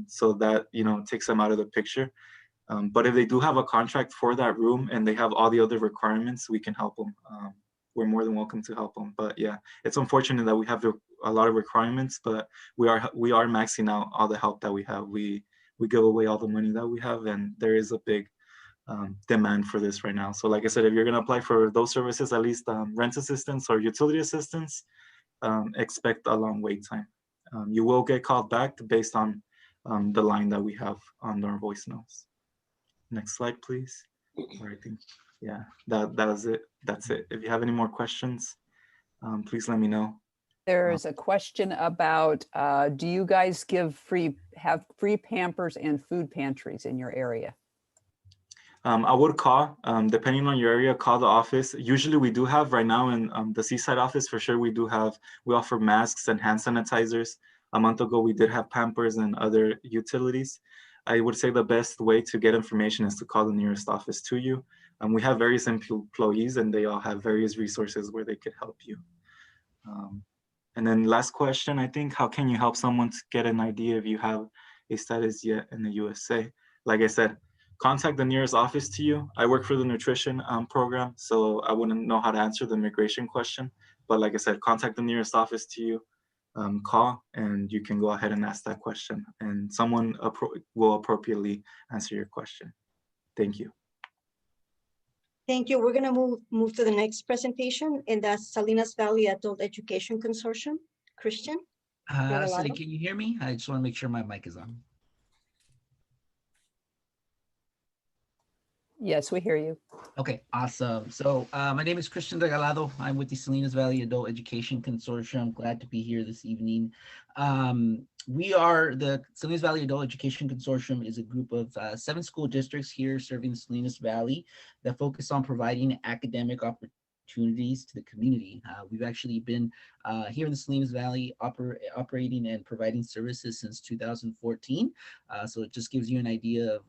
So that, takes them out of the picture. But if they do have a contract for that room and they have all the other requirements, we can help them. We're more than welcome to help them. But yeah, it's unfortunate that we have a lot of requirements, but we are maxing out all the help that we have. We give away all the money that we have, and there is a big demand for this right now. So like I said, if you're gonna apply for those services, at least rent assistance or utility assistance, expect a long wait time. You will get called back based on the line that we have on our voicemails. Next slide, please. Or I think, yeah, that was it. That's it. If you have any more questions, please let me know. There's a question about, do you guys have free Pampers and food pantries in your area? I would call, depending on your area, call the office. Usually we do have right now in the Seaside office, for sure, we offer masks and hand sanitizers. A month ago, we did have Pampers and other utilities. I would say the best way to get information is to call the nearest office to you. We have various employees and they all have various resources where they could help you. And then last question, I think, how can you help someone to get an idea if you have a status yet in the USA? Like I said, contact the nearest office to you. I work for the nutrition program, so I wouldn't know how to answer the immigration question. But like I said, contact the nearest office to you, call, and you can go ahead and ask that question, and someone will appropriately answer your question. Thank you. Thank you. We're going to move to the next presentation, and that's Salinas Valley Adult Education Consortium. Christian? Sally, can you hear me? I just want to make sure my mic is on. Yes, we hear you. Okay, awesome. So my name is Christian Regalado. I'm with the Salinas Valley Adult Education Consortium. I'm glad to be here this evening. We are the Salinas Valley Adult Education Consortium is a group of 7 school districts here serving the Salinas Valley that focus on providing academic opportunities to the community. We've actually been here in the Salinas Valley operating and providing services since 2014. So it just gives you an idea of,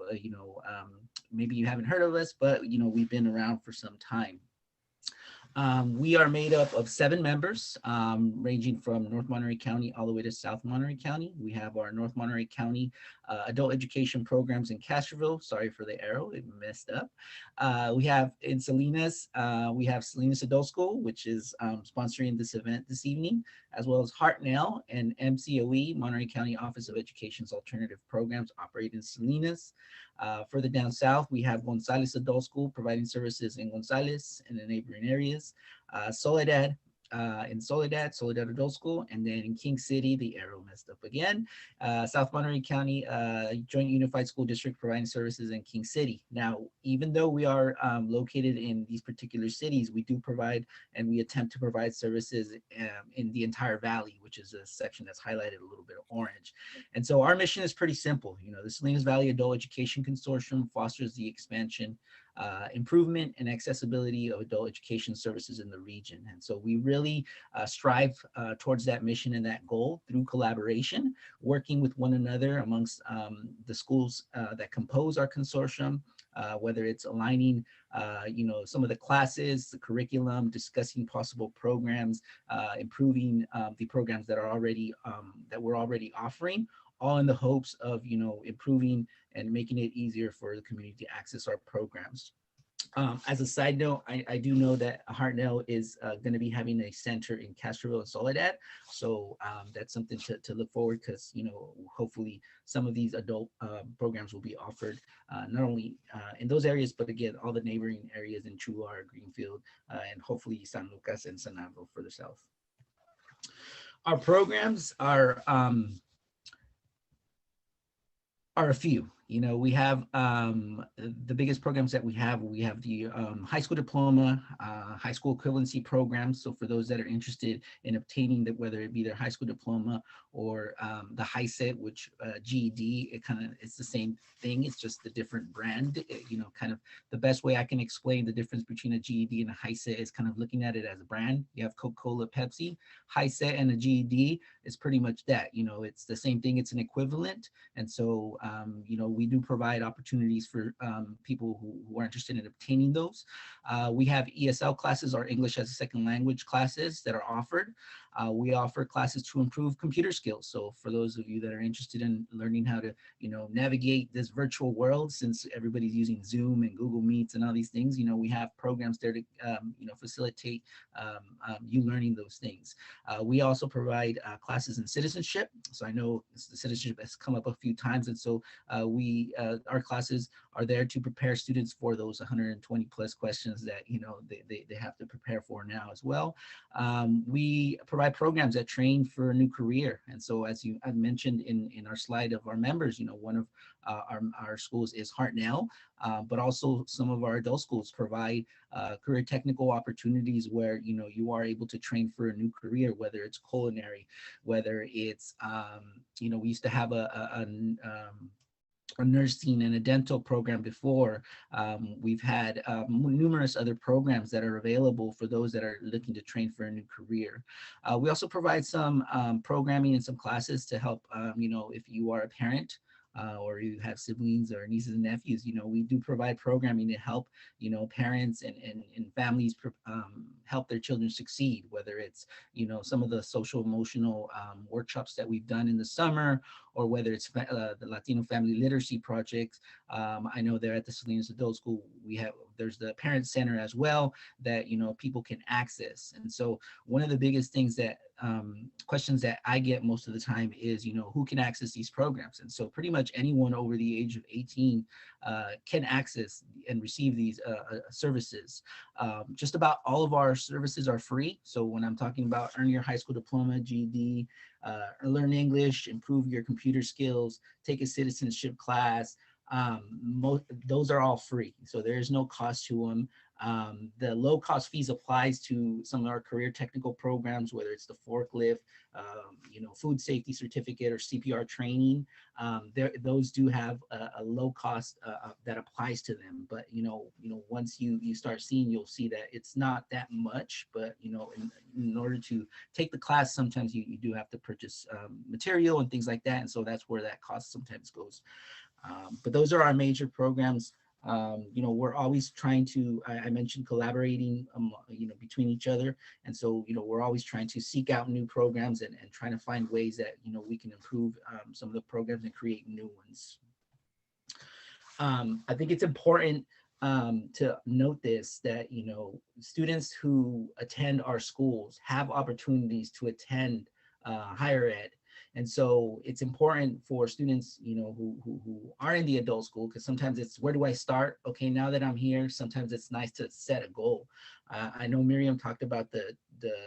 maybe you haven't heard of us, but, we've been around for some time. We are made up of 7 members, ranging from North Monterey County all the way to South Monterey County. We have our North Monterey County adult education programs in Castroville. Sorry for the arrow, it messed up. We have in Salinas, we have Salinas Adult School, which is sponsoring this event this evening, as well as Hartnell and MCOE, Monterey County Office of Education's alternative programs operate in Salinas. Further down south, we have Gonzales Adult School providing services in Gonzales and the neighboring areas. Soledad Soledad Adult School, and then in King City, the arrow messed up again. South Monterey County Joint Unified School District providing services in King City. Now, even though we are located in these particular cities, we do provide and we attempt to provide services in the entire valley, which is a section that's highlighted a little bit of orange. And so our mission is pretty simple. The Salinas Valley Adult Education Consortium fosters the expansion, improvement and accessibility of adult education services in the region. And so we really strive towards that mission and that goal through collaboration, working with one another amongst the schools that compose our consortium, whether it's aligning, some of the classes, the curriculum, discussing possible programs, improving the programs that are already, that we're already offering, all in the hopes of, improving and making it easier for the community to access our programs. As a side note, I do know that Hartnell is going to be having a center in Castroville and Soledad. So that's something to look forward, because, hopefully some of these adult programs will be offered not only in those areas, but again, all the neighboring areas in Chuar, Greenfield, and hopefully San Lucas and San Andrew further south. Our programs are a few. We have the biggest programs that we have the high school diploma, high school equivalency programs. So for those that are interested in obtaining that, whether it be their high school diploma or the HiSET, which GED, it's the same thing. It's just a different brand. Kind of the best way I can explain the difference between a GED and a HiSET is kind of looking at it as a brand. You have Coca-Cola, Pepsi. HiSET and a GED is pretty much that. It's the same thing. It's an equivalent. And so, we do provide opportunities for people who are interested in obtaining those. We have ESL classes, or English as a second language classes, that are offered. We offer classes to improve computer skills. So for those of you that are interested in learning how to, navigate this virtual world, since everybody's using Zoom and Google Meets and all these things, we have programs there to, facilitate you learning those things. We also provide classes in citizenship. So I know the citizenship has come up a few times, and so our classes are there to prepare students for those 120 plus questions that they have to prepare for now as well. We provide programs that train for a new career, and so as I mentioned in our slide of our members, one of our schools is Hartnell, but also some of our adult schools provide career technical opportunities where you are able to train for a new career, whether it's culinary, whether it's we used to have a nursing and a dental program before. We've had numerous other programs that are available for those that are looking to train for a new career. We also provide some programming and some classes to help, if you are a parent or you have siblings or nieces and nephews, we do provide programming to help, parents and families help their children succeed, whether it's, some of the social emotional workshops that we've done in the summer, or whether it's the Latino Family Literacy Project. I know there at the Salinas Adult School, there's the Parent Center as well that, people can access. And so one of the biggest things that questions that I get most of the time is, who can access these programs? And so pretty much anyone over the age of 18 can access and receive these services. Just about all of our services are free. So when I'm talking about earn your high school diploma, GED, learn English, improve your computer skills, take a citizenship class, those are all free. So there is no cost to them. The low cost fees applies to some of our career technical programs, whether it's the forklift, food safety certificate or CPR training. Those do have a low cost that applies to them. But, once you start seeing, you'll see that it's not that much, but, in order to take the class, sometimes you do have to purchase material and things like that. And so that's where that cost sometimes goes. But those are our major programs. We're always trying to, I mentioned collaborating, between each other. And so, we're always trying to seek out new programs and trying to find ways that, we can improve some of the programs and create new ones. I think it's important to note this, that, students who attend our schools have opportunities to attend higher ed. And so it's important for students, who are in the adult school, because sometimes it's, where do I start? Okay, now that I'm here, sometimes it's nice to set a goal. I know Miriam talked about the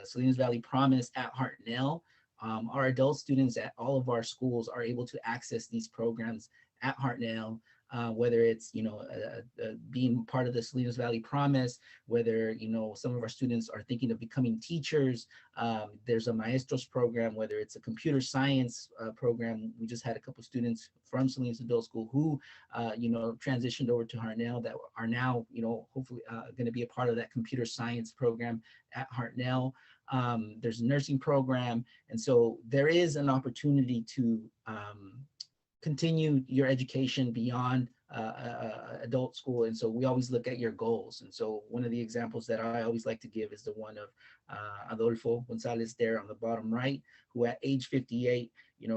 Salinas Valley Promise at Hartnell. Our adult students at all of our schools are able to access these programs at Hartnell. Whether it's, being part of the Salinas Valley Promise, whether, some of our students are thinking of becoming teachers. There's a Maestros program, whether it's a computer science program. We just had a couple students from Salinas Adult School who, transitioned over to Hartnell that are now, hopefully going to be a part of that computer science program at Hartnell. There's a nursing program. And so there is an opportunity to continue your education beyond adult school. And so we always look at your goals. And so one of the examples that I always like to give is the one of Adolfo Gonzalez there on the bottom right, who at age 58,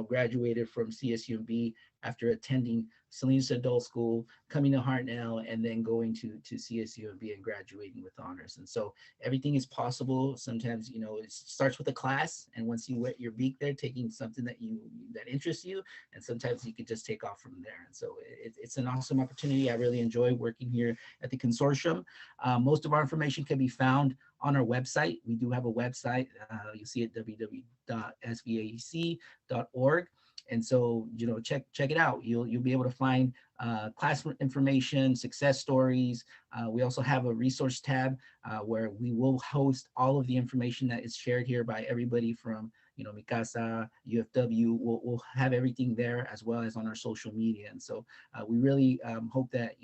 graduated from CSUMB after attending Salinas Adult School, coming to Hartnell, and then going to CSUMB and graduating with honors. And so everything is possible. Sometimes, it starts with a class, and once you wet your beak there, taking something that interests you, and sometimes you could just take off from there. And so it's an awesome opportunity. I really enjoy working here at the consortium. Most of our information can be found on our website. We do have a website. You'll see it www.svac.org. And so, check it out. You'll be able to find class information, success stories. We also have a resource tab where we will host all of the information that is shared here by everybody from, Mi Casa, UFW. We'll have everything there, as well as on our social media. And so we really hope that,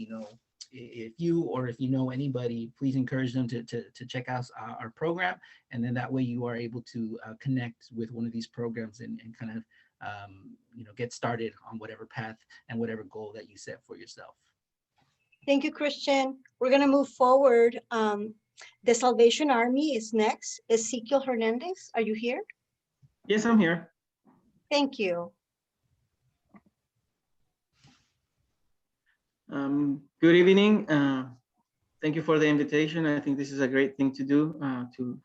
if you know anybody, please encourage them to check out our program. And then that way you are able to connect with one of these programs and kind of get started on whatever path and whatever goal that you set for yourself. Thank you, Christian. We're going to move forward. The Salvation Army is next. Ezekiel Hernandez, are you here? Yes, I'm here. Thank you. Good evening. Thank you for the invitation. I think this is a great thing to do, to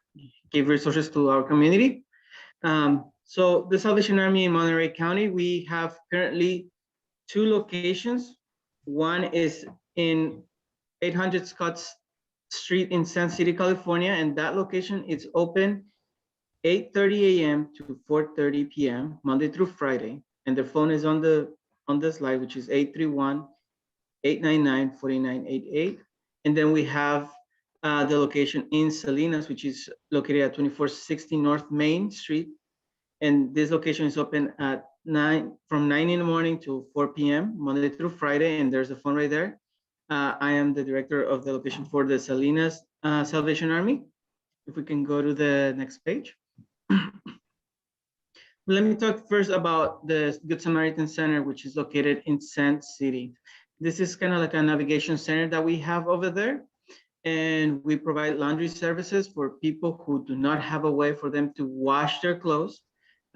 give resources to our community. So the Salvation Army in Monterey County, we have currently 2 locations. One is in 800 Scotts Street in San City, California, and that location is open 8:30 a.m. to 4:30 p.m. Monday through Friday. And the phone is on the slide, which is 831-899-4988. And then we have the location in Salinas, which is located at 2460 North Main Street And this location is open at from 9 in the morning to 4 p.m. Monday through Friday, and there's a phone right there. I am the director of the location for the Salinas Salvation Army. If we can go to the next page. Let me talk first about the Good Samaritan Center, which is located in Sand City. This is kind of like a navigation center that we have over there. And we provide laundry services for people who do not have a way for them to wash their clothes.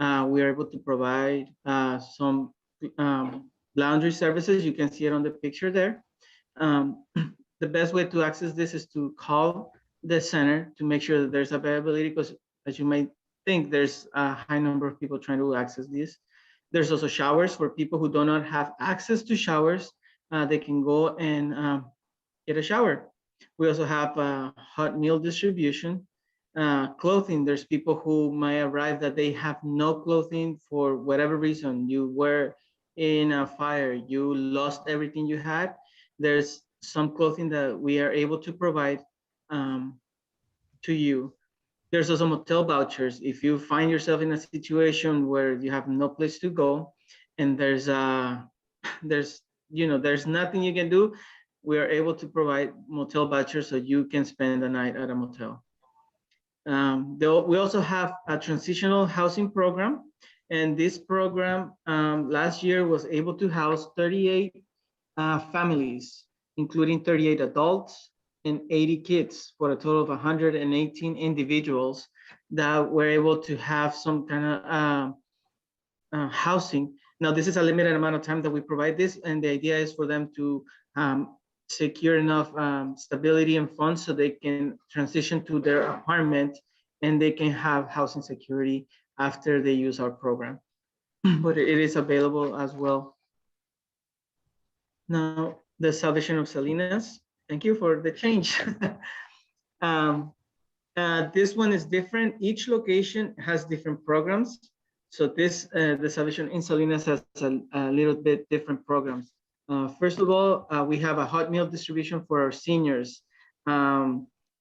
We are able to provide some laundry services. You can see it on the picture there. The best way to access this is to call the center to make sure that there's availability, because as you might think, there's a high number of people trying to access this. There's also showers for people who do not have access to showers. They can go and get a shower. We also have hot meal distribution, clothing. There's people who might arrive that they have no clothing for whatever reason. You were in a fire, you lost everything you had. There's some clothing that we are able to provide to you. There's also motel vouchers. If you find yourself in a situation where you have no place to go and there's nothing you can do, we are able to provide motel vouchers so you can spend the night at a motel. We also have a transitional housing program, and this program last year was able to house 38 families, including 38 adults and 80 kids, for a total of 118 individuals that were able to have some kind of housing. Now, this is a limited amount of time that we provide this, and the idea is for them to secure enough stability and funds so they can transition to their apartment and they can have housing security after they use our program. But it is available as well. Now, the Salvation of Salinas. Thank you for the change. This one is different. Each location has different programs. So this, the Salvation in Salinas has a little bit different programs. First of all, we have a hot meal distribution for our seniors.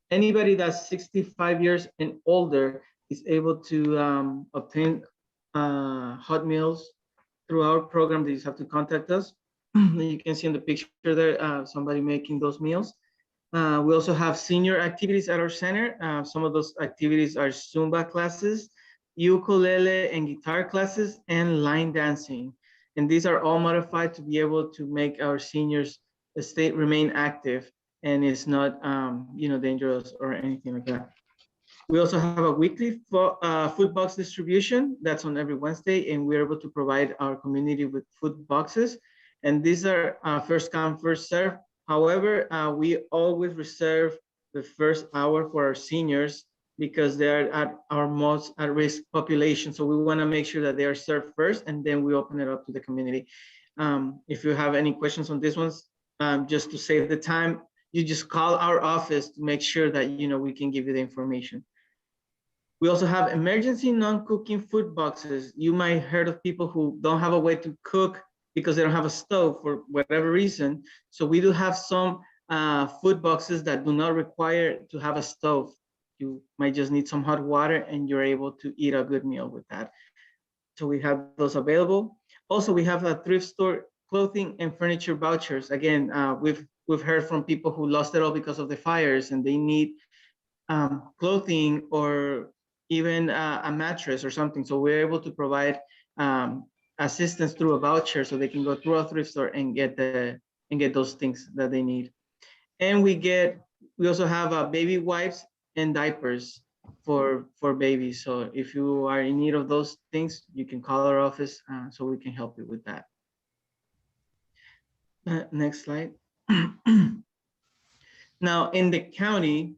Anybody that's 65 years and older is able to obtain hot meals through our program. They just have to contact us. You can see in the picture there, somebody making those meals. We also have senior activities at our center. Some of those activities are Zumba classes, ukulele and guitar classes, and line dancing. And these are all modified to be able to make our seniors remain active, and it's not dangerous or anything like that. We also have a weekly food box distribution that's on every Wednesday, and we're able to provide our community with food boxes. And these are first come, first serve. However, we always reserve the first hour for our seniors because they're at our most at-risk population. So we wanna make sure that they are served first, and then we open it up to the community. If you have any questions on this ones, just to save the time, you just call our office to make sure that we can give you the information. We also have emergency non-cooking food boxes. You might heard of people who don't have a way to cook because they don't have a stove for whatever reason. So we do have some food boxes that do not require to have a stove. You might just need some hot water and you're able to eat a good meal with that. So we have those available. Also, we have a thrift store clothing and furniture vouchers. Again, we've heard from people who lost it all because of the fires and they need clothing or even a mattress or something. So we're able to provide assistance through a voucher so they can go through a thrift store and get those things that they need. And we also have baby wipes and diapers for babies. So if you are in need of those things, you can call our office so we can help you with that. Next slide. Now in the county,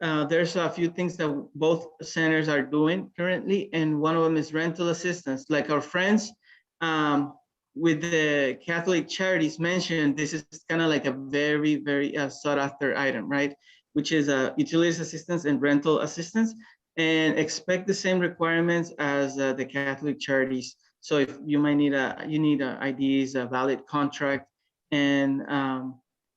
there's a few things that both centers are doing currently, and one of them is rental assistance. Like our friends with the Catholic Charities mentioned, this is kind of like a very, very sought after item, right? Which is utilities assistance and rental assistance, and expect the same requirements as the Catholic Charities. So if you might need IDs, a valid contract, and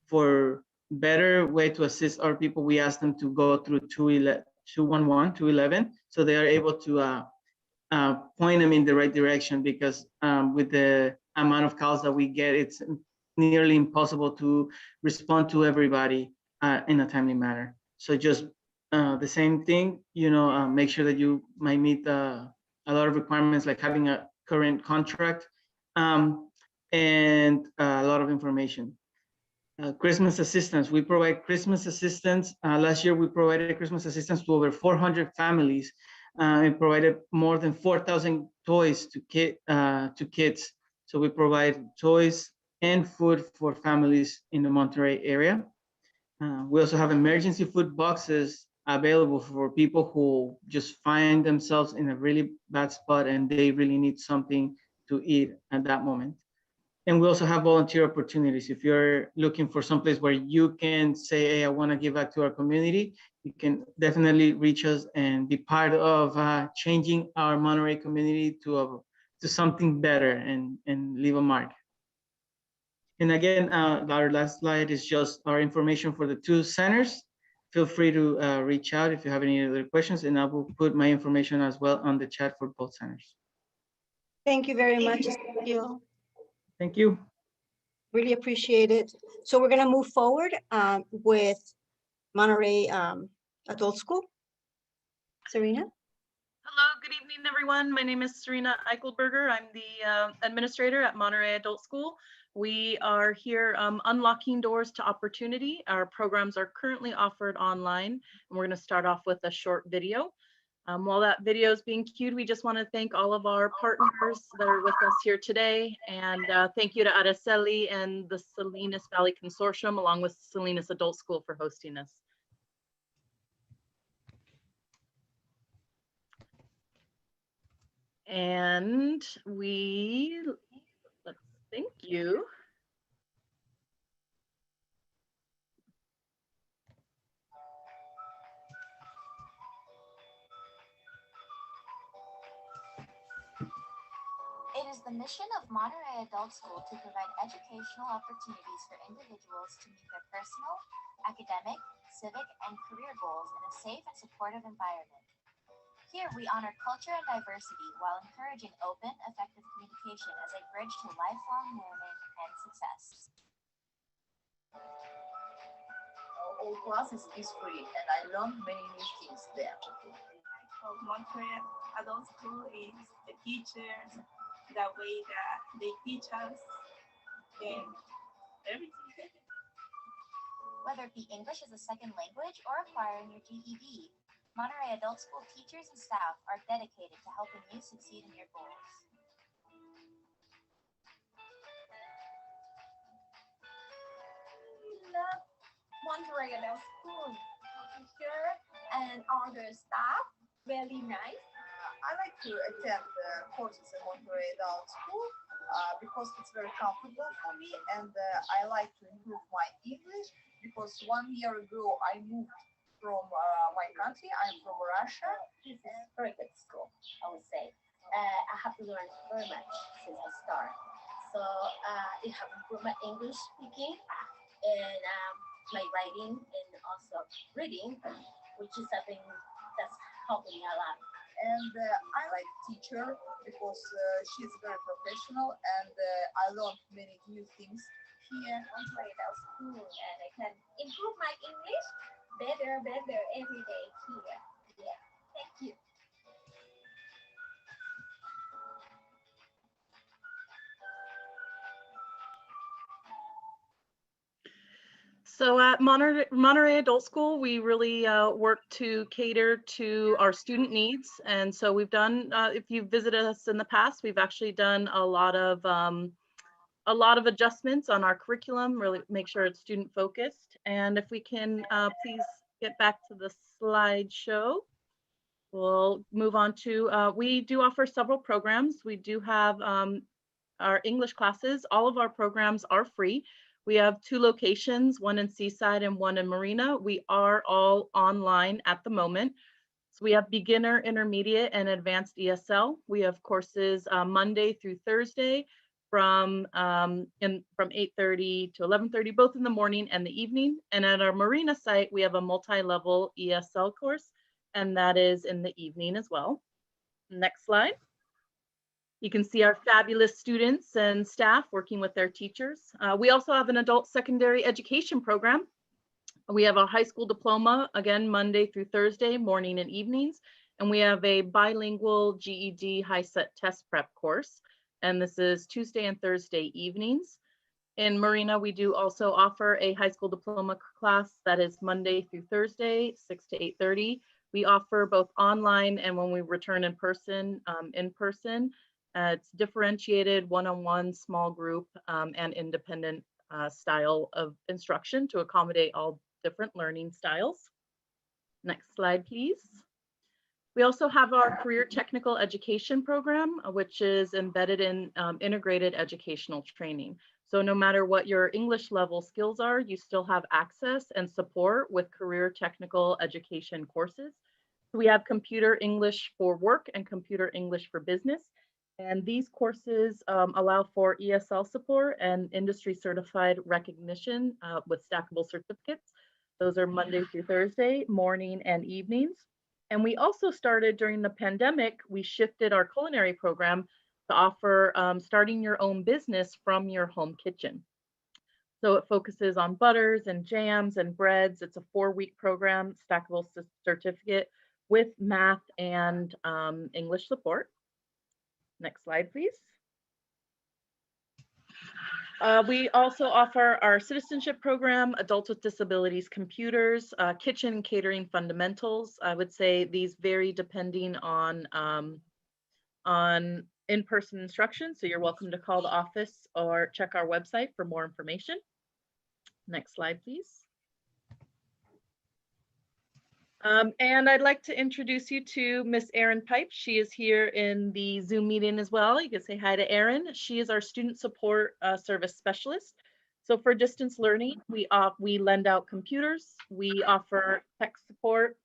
for better way to assist our people, we ask them to go through 211, so they are able to point them in the right direction, because with the amount of calls that we get, it's nearly impossible to respond to everybody in a timely manner. So just the same thing, make sure that you might meet a lot of requirements, like having a current contract, and a lot of information. Christmas assistance. We provide Christmas assistance. Last year, we provided Christmas assistance to over 400 families. And provided more than 4,000 toys to kids. So we provide toys and food for families in the Monterey area. We also have emergency food boxes available for people who just find themselves in a really bad spot and they really need something to eat at that moment. And we also have volunteer opportunities. If you're looking for someplace where you can say, hey, I want to give back to our community, you can definitely reach us and be part of changing our Monterey community to something better and leave a mark. And again, our last slide is just our information for the two centers. Feel free to reach out if you have any other questions, and I will put my information as well on the chat for both centers. Thank you very much. Thank you. Really appreciate it. So we're going to move forward with Monterey Adult School. Serena? Hello, good evening, everyone. My name is Serena Eichelberger. I'm the administrator at Monterey Adult School. We are here unlocking doors to opportunity. Our programs are currently offered online, and we're going to start off with a short video. While that video is being queued, we just want to thank all of our partners that are with us here today. And thank you to Araceli and the Salinas Valley Consortium, along with Salinas Adult School, for hosting us. And let's thank you. It is the mission of Monterey Adult School to provide educational opportunities for individuals to meet their personal, academic, civic, and career goals in a safe and supportive environment. Here we honor culture and diversity while encouraging open, effective communication as a bridge to lifelong learning and success. All classes is free, and I learned many new things there. Monterey Adult School is the teachers, the way that they teach us, and everything. Whether it be English as a second language or acquiring your GED, Monterey Adult School teachers and staff are dedicated to helping you succeed in your goals. Monterey Adult School teacher and other staff, very nice. I like to attend the courses in Monterey Adult School because it's very comfortable for me, and I like to improve my English because 1 year ago I moved from my country. I'm from Russia. This is a very good school, I would say. I have learned very much since I started. So it has improved my English speaking and my writing and also reading, which is something that's helping me a lot. And I like teacher because she's very professional, and I learned many new things here. Monterey Adult School, and I can improve my English better every day here. Yeah, thank you. So at Monterey Adult School, we really work to cater to our student needs. And so we've done, if you've visited us in the past, we've actually done a lot of adjustments on our curriculum, really make sure it's student focused. And if we can please get back to the slideshow, we'll move on to, we do offer several programs. We do have our English classes. All of our programs are free. We have 2 locations, one in Seaside and one in Marina. We are all online at the moment. So we have beginner, intermediate, and advanced ESL. We have courses Monday through Thursday from 8:30 to 11:30, both in the morning and the evening. And at our Marina site, we have a multi-level ESL course, and that is in the evening as well. Next slide. You can see our fabulous students and staff working with their teachers. We also have an adult secondary education program. We have a high school diploma, again, Monday through Thursday, morning and evenings. And we have a bilingual GED high set test prep course. And this is Tuesday and Thursday evenings. In Marina, we do also offer a high school diploma class that is Monday through Thursday, 6 to 8:30. We offer both online and when we return in person, it's differentiated one-on-one, small group, and independent style of instruction to accommodate all different learning styles. Next slide, please. We also have our career technical education program, which is embedded in integrated educational training. So no matter what your English level skills are, you still have access and support with career technical education courses. We have computer English for work and computer English for business. And these courses allow for ESL support and industry certified recognition with stackable certificates. Those are Monday through Thursday, morning and evenings. And we also started during the pandemic, we shifted our culinary program to offer starting your own business from your home kitchen. So it focuses on butters and jams and breads. It's a 4-week program, stackable certificate with math and English support. Next slide, please. We also offer our citizenship program, Adults with Disabilities Computers, Kitchen and Catering Fundamentals. I would say these vary depending on in-person instruction. So you're welcome to call the office or check our website for more information. Next slide, please. And I'd like to introduce you to Miss Erin Pipe. She is here in the Zoom meeting as well. You can say hi to Erin. She is our student support service specialist. So for distance learning, we lend out computers. We offer tech support,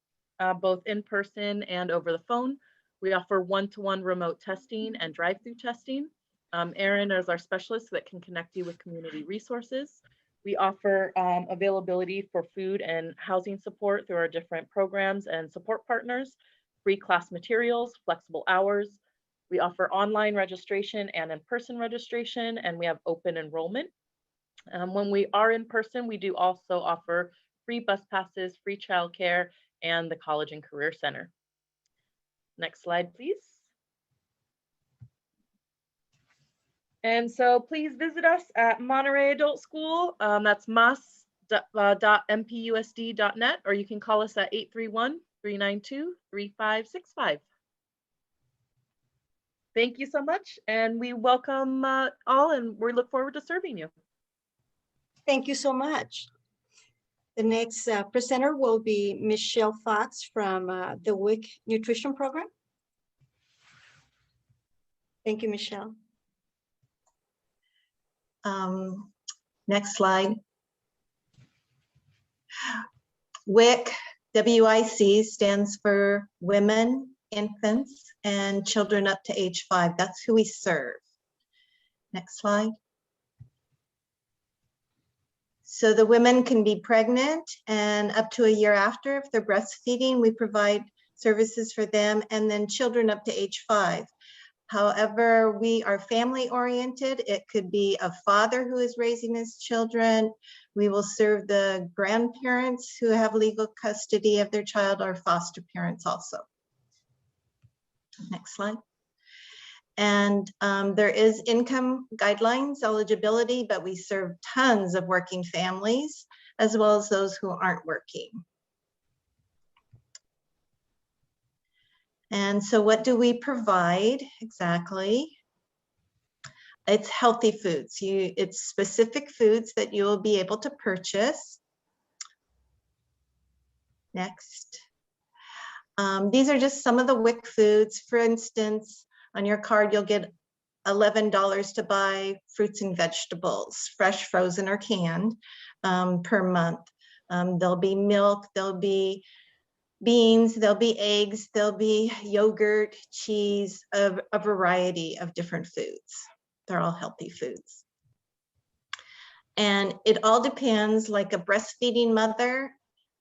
both in person and over the phone. We offer one-to-one remote testing and drive-through testing. Erin is our specialist that can connect you with community resources. We offer availability for food and housing support through our different programs and support partners, free class materials, flexible hours. We offer online registration and in-person registration, and we have open enrollment. When we are in person, we do also offer free bus passes, free childcare, and the College and Career Center. Next slide, please. And so please visit us at Monterey Adult School. That's mas.mpusd.net, or you can call us at 831-392-3565. Thank you so much. And we welcome all, and we look forward to serving you. Thank you so much. The next presenter will be Michelle Fox from the WIC Nutrition Program. Thank you, Michelle. Next slide. WIC, W-I-C, stands for Women, Infants, and Children up to age 5. That's who we serve. Next slide. So the women can be pregnant and up to a year after. If they're breastfeeding, we provide services for them, and then children up to age 5. However, we are family oriented. It could be a father who is raising his children. We will serve the grandparents who have legal custody of their child, or foster parents also. Next slide. And there is income guidelines, eligibility, but we serve tons of working families as well as those who aren't working. And so what do we provide exactly? It's healthy foods. It's specific foods that you will be able to purchase. Next. These are just some of the WIC foods. For instance, on your card, you'll get $11 to buy fruits and vegetables, fresh, frozen, or canned, per month. There'll be milk, there'll be beans, there'll be eggs, there'll be yogurt, cheese, a variety of different foods. They're all healthy foods. And it all depends, like a breastfeeding mother,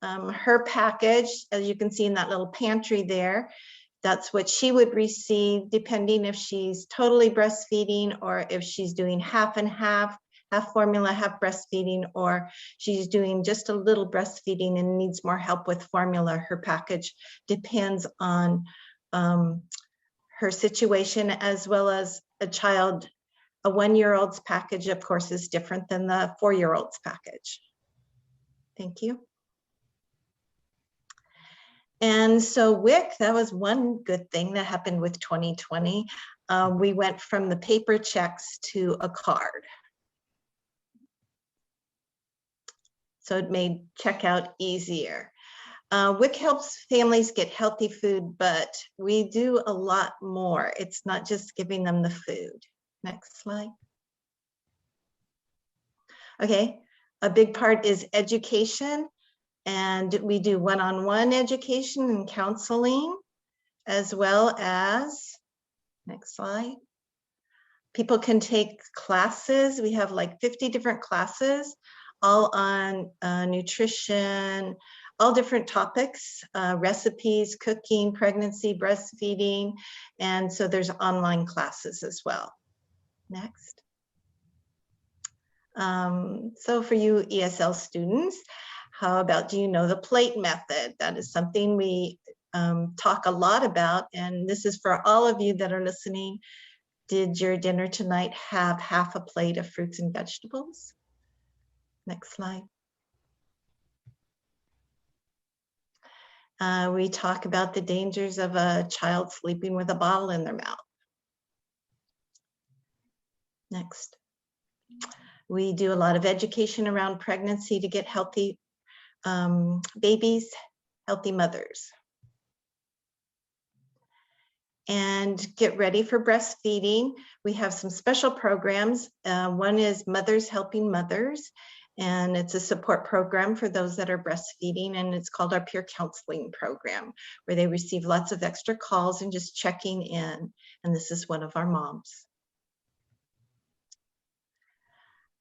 her package, as you can see in that little pantry there, That's what she would receive, depending if she's totally breastfeeding or if she's doing half and half formula, half breastfeeding, or she's doing just a little breastfeeding and needs more help with formula. Her package depends on her situation, as well as a child. A 1-year-old's package, of course, is different than the 4-year-old's package. Thank you. And so WIC, that was one good thing that happened with 2020. We went from the paper checks to a card. So it made checkout easier. WIC helps families get healthy food, but we do a lot more. It's not just giving them the food. Next slide. Okay, a big part is education, and we do one-on-one education and counseling, as well as, next slide, people can take classes. We have like 50 different classes, all on nutrition, all different topics, recipes, cooking, pregnancy, breastfeeding, and so there's online classes as well. Next. So for you ESL students, how about, do you know the plate method? That is something we talk a lot about, and this is for all of you that are listening. Did your dinner tonight have half a plate of fruits and vegetables? Next slide. We talk about the dangers of a child sleeping with a bottle in their mouth. Next. We do a lot of education around pregnancy to get healthy babies, healthy mothers. And get ready for breastfeeding. We have some special programs. One is Mothers Helping Mothers, and it's a support program for those that are breastfeeding, and it's called our peer counseling program, where they receive lots of extra calls and just checking in. And this is one of our moms.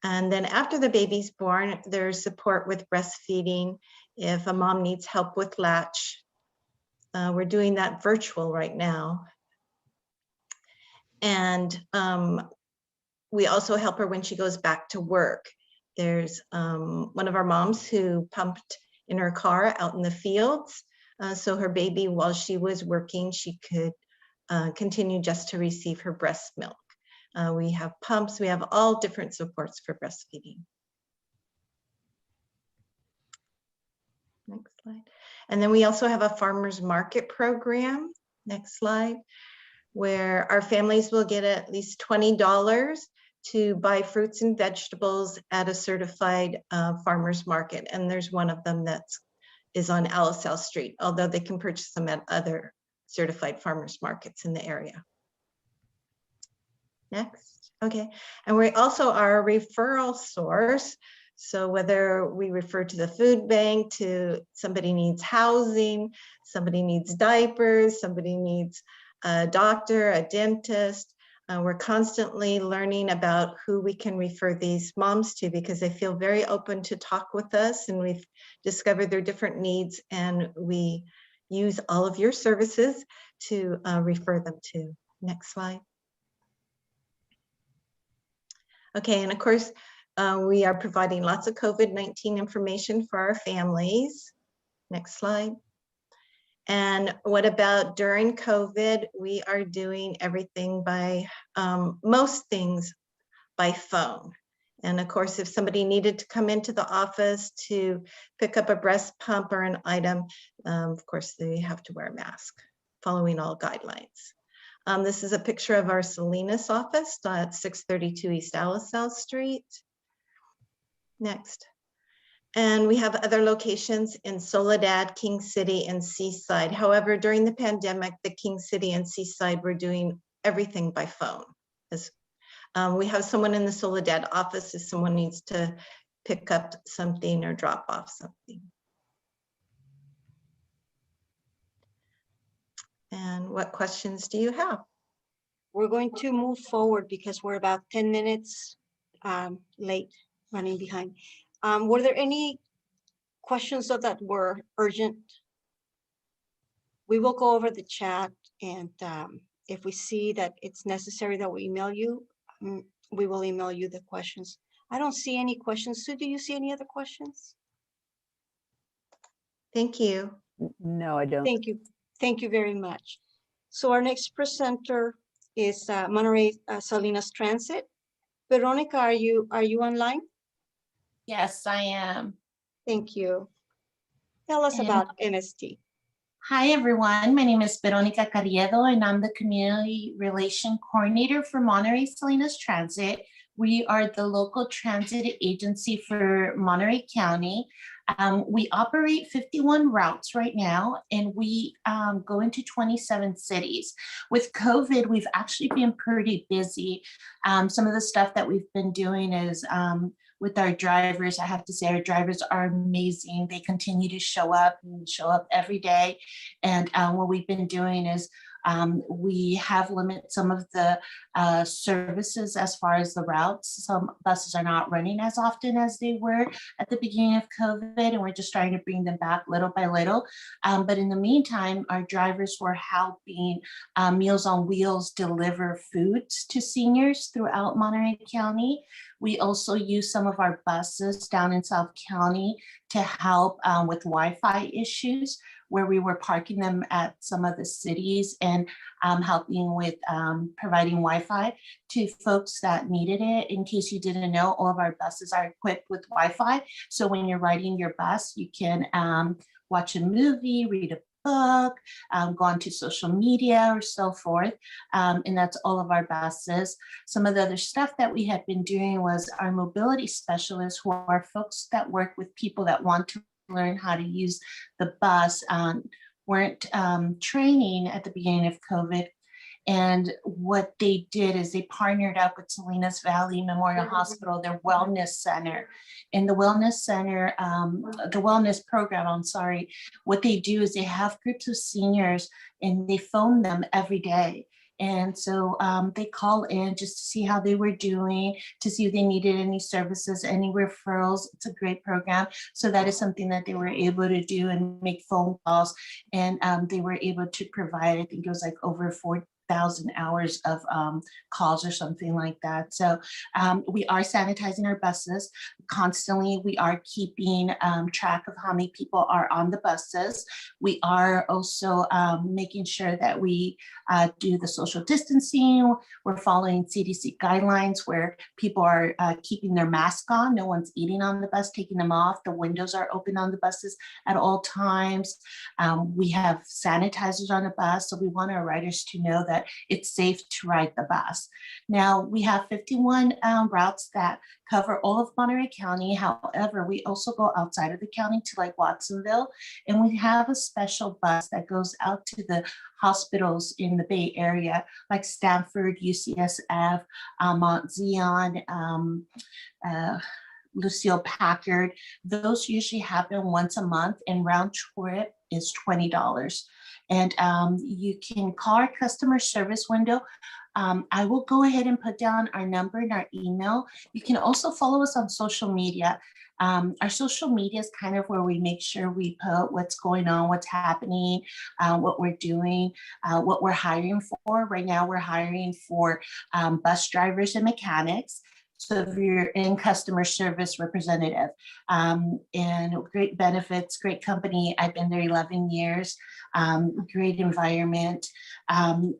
And then after the baby's born, there's support with breastfeeding. If a mom needs help with latch, we're doing that virtual right now. And we also help her when she goes back to work. There's one of our moms who pumped in her car out in the fields. So her baby, while she was working, she could continue just to receive her breast milk. We have pumps, we have all different supports for breastfeeding. Next slide. And then we also have a farmer's market program, next slide, where our families will get at least $20 to buy fruits and vegetables at a certified farmer's market. And there's one of them that is on Alisal Street, although they can purchase them at other certified farmers markets in the area. Next, okay. And we also are a referral source. So whether we refer to the food bank, to somebody needs housing, somebody needs diapers, somebody needs a doctor, a dentist, we're constantly learning about who we can refer these moms to, because they feel very open to talk with us, and we've discovered their different needs, and we use all of your services to refer them to. Next slide. Okay, and of course, we are providing lots of COVID-19 information for our families. Next slide. And what about during COVID? We are doing everything by, most things by phone. And of course, if somebody needed to come into the office to pick up a breast pump or an item, of course, they have to wear a mask, following all guidelines. This is a picture of our Salinas office at 632 East Alisal Street. Next. And we have other locations in Soledad, King City, and Seaside. However, during the pandemic, the King City and Seaside were doing everything by phone. We have someone in the Soledad office if someone needs to pick up something or drop off something. And what questions do you have? We're going to move forward because we're about 10 minutes late, running behind. Were there any questions that were urgent? We will go over the chat And if we see that it's necessary that we email you, we will email you the questions. I don't see any questions. Sue, do you see any other questions? Thank you. No, I don't. Thank you. Thank you very much. So our next presenter is Monterey Salinas Transit. Veronica, are you online? Yes, I am. Thank you. Tell us about MST. Hi, everyone. My name is Veronica Carriedo, and I'm the Community Relation Coordinator for Monterey Salinas Transit. We are the local transit agency for Monterey County. We operate 51 routes right now, and we go into 27 cities. With COVID, we've actually been pretty busy. Some of the stuff that we've been doing is with our drivers. I have to say our drivers are amazing. They continue to show up every day. And what we've been doing is we have limited some of the services as far as the routes. Some buses are not running as often as they were at the beginning of COVID, and we're just trying to bring them back little by little. But in the meantime, our drivers were helping Meals on Wheels deliver foods to seniors throughout Monterey County. We also use some of our buses down in South County to help with Wi-Fi issues, where we were parking them at some of the cities and helping with providing Wi-Fi to folks that needed it. In case you didn't know, all of our buses are equipped with Wi-Fi. So when you're riding your bus, you can watch a movie, read a book, go onto social media or so forth. And that's all of our buses. Some of the other stuff that we had been doing was our mobility specialists, who are folks that work with people that want to learn how to use the bus, weren't training at the beginning of COVID. And what they did is they partnered up with Salinas Valley Memorial Hospital, their wellness center. In the wellness center, the wellness program, what they do is they have groups of seniors and they phone them every day. And so they call in just to see how they were doing, to see if they needed any services, any referrals. It's a great program. So that is something that they were able to do and make phone calls. And they were able to provide, I think it was like over 4,000 hours of calls or something like that. So we are sanitizing our buses constantly. We are keeping track of how many people are on the buses. We are also making sure that we do the social distancing. We're following CDC guidelines where people are keeping their mask on. No one's eating on the bus, taking them off. The windows are open on the buses at all times. We have sanitizers on the bus. So we want our riders to know that it's safe to ride the bus. Now we have 51 routes that cover all of Monterey County. However, we also go outside of the county to like Watsonville, and we have a special bus that goes out to the hospitals in the Bay Area, like Stanford, UCSF, Mount Zion, Lucille Packard. Those usually happen once a month, and round trip is $20. And you can call our customer service window. I will go ahead and put down our number and our email. You can also follow us on social media. Our social media is kind of where we make sure we put what's going on, what's happening, what we're doing, what we're hiring for. Right now, we're hiring for bus drivers and mechanics. So if you're in customer service representative, and great benefits, great company. I've been there 11 years, great environment.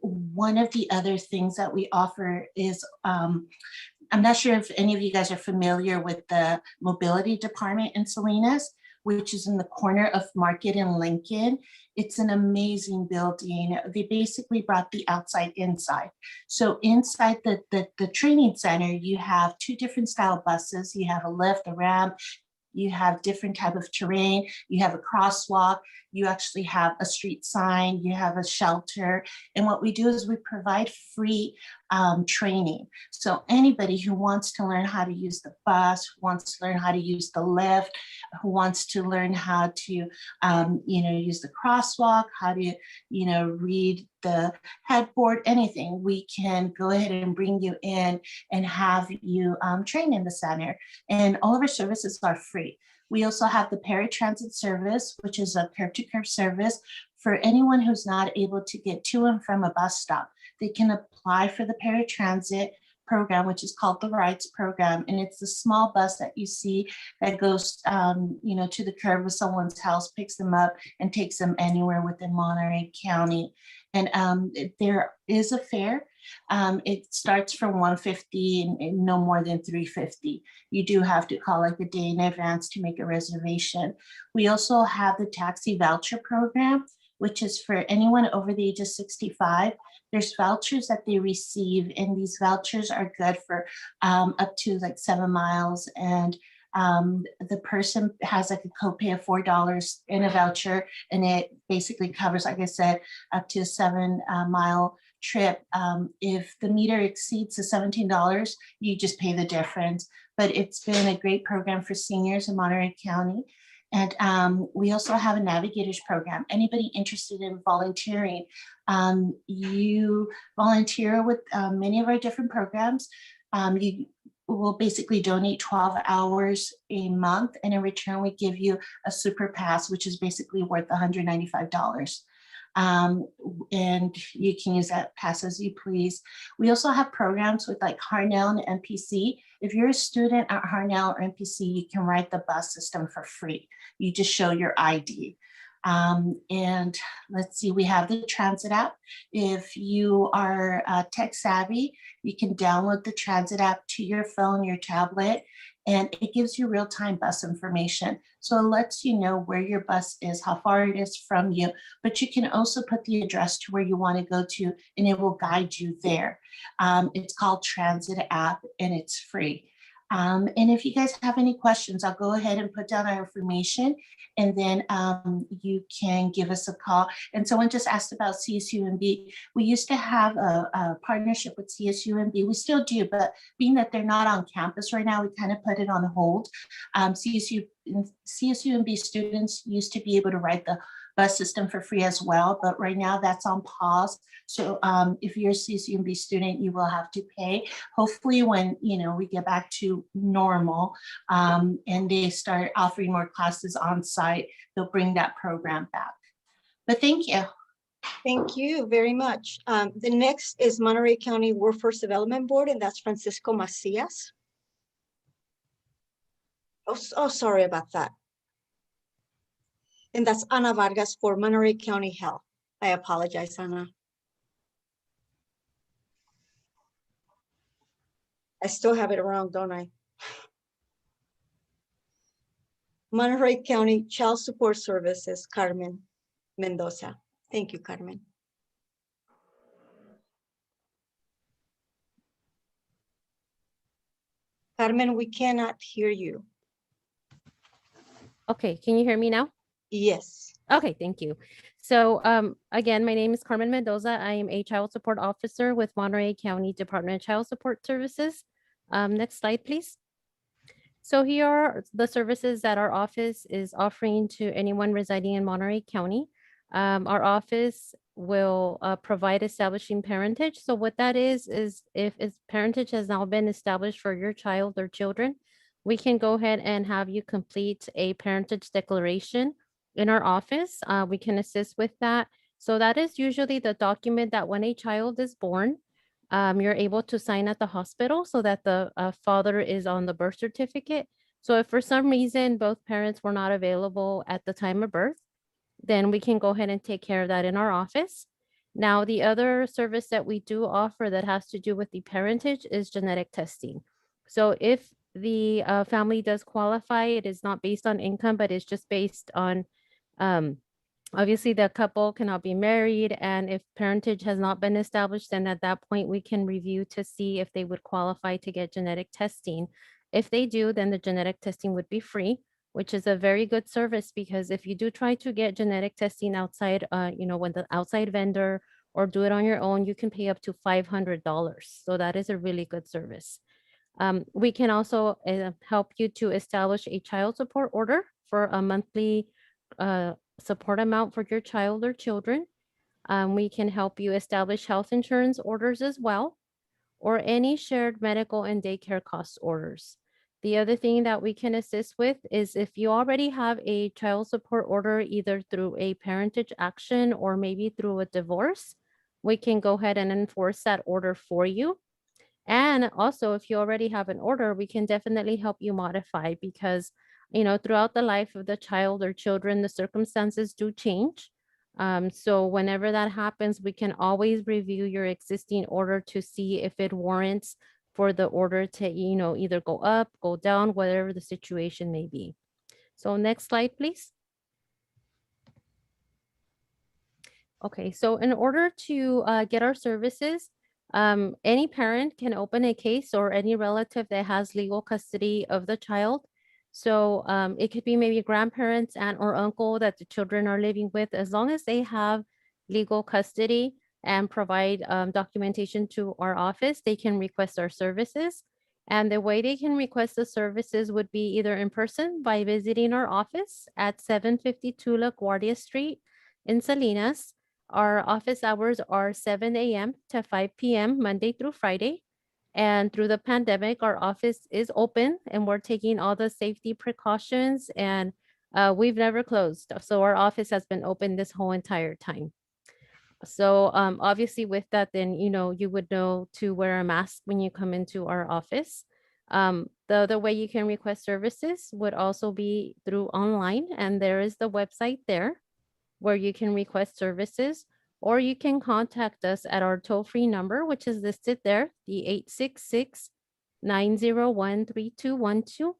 One of the other things that we offer is, I'm not sure if any of you guys are familiar with the mobility department in Salinas, which is in the corner of Market and Lincoln. It's an amazing building. They basically brought the outside inside. So inside the training center, you have two different style buses. You have a lift, a ramp, you have different type of terrain, you have a crosswalk, you actually have a street sign, you have a shelter. And what we do is we provide free training. So anybody who wants to learn how to use the bus, who wants to learn how to use the lift, who wants to learn how to, use the crosswalk, how to, read the headboard, anything, we can go ahead and bring you in and have you train in the center. And all of our services are free. We also have the paratransit service, which is a curb-to-curb service For anyone who's not able to get to and from a bus stop, they can apply for the paratransit program, which is called the Rides program. And it's the small bus that you see that goes, to the curb of someone's house, picks them up and takes them anywhere within Monterey County. And there is a fare. It starts from $150 and no more than $350. You do have to call like a day in advance to make a reservation. We also have the taxi voucher program, which is for anyone over the age of 65. There's vouchers that they receive, and these vouchers are good for up to like 7 miles. And the person has like a copay of $4 in a voucher, and it basically covers, like I said, up to a 7-mile trip. If the meter exceeds the $17, you just pay the difference. But it's been a great program for seniors in Monterey County. And we also have a navigators program. Anybody interested in volunteering, you volunteer with many of our different programs. You will basically donate 12 hours a month, and in return, we give you a super pass, which is basically worth $195. And you can use that pass as you please. We also have programs with like Harnell and MPC. If you're a student at Harnell or MPC, you can ride the bus system for free. You just show your ID. And let's see, we have the transit app. If you are tech savvy, you can download the transit app to your phone, your tablet, and it gives you real-time bus information. So it lets you know where your bus is, how far it is from you, but you can also put the address to where you want to go to, and it will guide you there. It's called Transit App, and it's free. And if you guys have any questions, I'll go ahead and put down our information, and then you can give us a call. And someone just asked about CSUMB. We used to have a partnership with CSUMB. We still do, but being that they're not on campus right now, we kind of put it on hold. CSUMB students used to be able to ride the bus system for free as well, but right now that's on pause. So if you're a CSUMB student, you will have to pay. Hopefully when we get back to normal and they start offering more classes on site, they'll bring that program back. But thank you. Thank you very much. The next is Monterey County Workforce Development Board, and that's Francisco Macias. Oh, sorry about that. And that's Ana Vargas for Monterey County Health. I apologize, Ana. I still have it wrong, don't I? Monterey County Child Support Services, Carmen Mendoza. Thank you, Carmen. Carmen, we cannot hear you. Okay, can you hear me now? Yes. Okay, thank you. So again, my name is Carmen Mendoza. I am a child support officer with Monterey County Department of Child Support Services. Next slide, please. So here are the services that our office is offering to anyone residing in Monterey County. Our office will provide establishing parentage. So what that is if parentage has now been established for your child or children, we can go ahead and have you complete a parentage declaration in our office. We can assist with that. So that is usually the document that when a child is born, you're able to sign at the hospital so that the father is on the birth certificate. So if for some reason both parents were not available at the time of birth, then we can go ahead and take care of that in our office. Now, the other service that we do offer that has to do with the parentage is genetic testing. So if the family does qualify, it is not based on income, but it's just based on obviously the couple cannot be married, and if parentage has not been established, then at that point we can review to see if they would qualify to get genetic testing. If they do, then the genetic testing would be free, which is a very good service, because if you do try to get genetic testing outside, with the outside vendor or do it on your own, you can pay up to $500. So that is a really good service. We can also help you to establish a child support order for a monthly support amount for your child or children. We can help you establish health insurance orders as well, or any shared medical and daycare cost orders. The other thing that we can assist with is if you already have a child support order, either through a parentage action or maybe through a divorce, we can go ahead and enforce that order for you. And also, if you already have an order, we can definitely help you modify because, throughout the life of the child or children, the circumstances do change. So whenever that happens, we can always review your existing order to see if it warrants for the order to, either go up, go down, whatever the situation may be. So next slide, please. Okay, so in order to get our services, any parent can open a case or any relative that has legal custody of the child. So it could be maybe grandparents, aunt or uncle that the children are living with, as long as they have legal custody and provide documentation to our office, they can request our services. And the way they can request the services would be either in person by visiting our office at 752 LaGuardia Street in Salinas. Our office hours are 7 a.m. to 5 p.m. Monday through Friday. And through the pandemic, our office is open and we're taking all the safety precautions and we've never closed. So our office has been open this whole entire time. So obviously with that, then, you would know to wear a mask when you come into our office. The other way you can request services would also be through online, and there is the website there where you can request services, or you can contact us at our toll-free number, which is listed there, the 866-901-3212,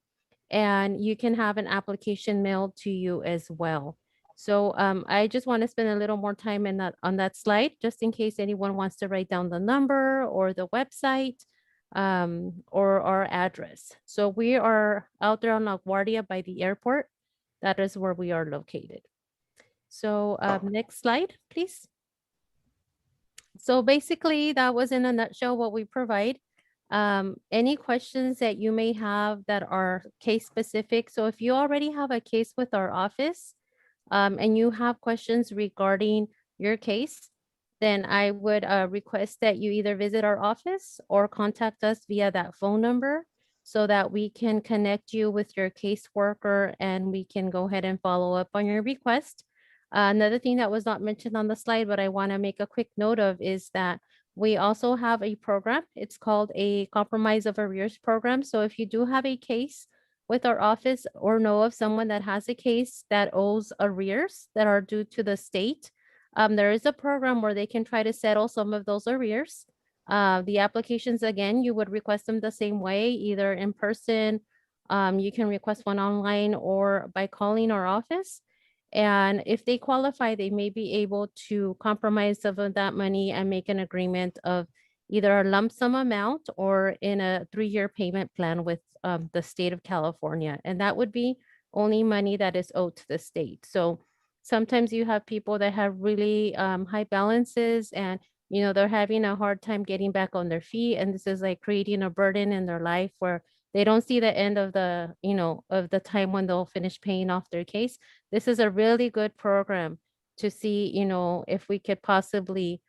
and you can have an application mailed to you as well. So I just want to spend a little more time on that slide, just in case anyone wants to write down the number or the website or our address. So we are out there on LaGuardia by the airport. That is where we are located. So next slide, please. So basically that was in a nutshell what we provide. Any questions that you may have that are case specific. So if you already have a case with our office and you have questions regarding your case, then I would request that you either visit our office or contact us via that phone number so that we can connect you with your caseworker and we can go ahead and follow up on your request. Another thing that was not mentioned on the slide, but I want to make a quick note of is that we also have a program. It's called a compromise of arrears program. So if you do have a case with our office or know of someone that has a case that owes arrears that are due to the state, there is a program where they can try to settle some of those arrears. The applications, again, you would request them the same way, either in person, you can request one online or by calling our office. And if they qualify, they may be able to compromise some of that money and make an agreement of either a lump sum amount or in a 3-year payment plan with the state of California. And that would be only money that is owed to the state. So sometimes you have people that have really high balances and, they're having a hard time getting back on their feet. And this is like creating a burden in their life where they don't see the end of the, of the time when they'll finish paying off their case. This is a really good program to see, if we could possibly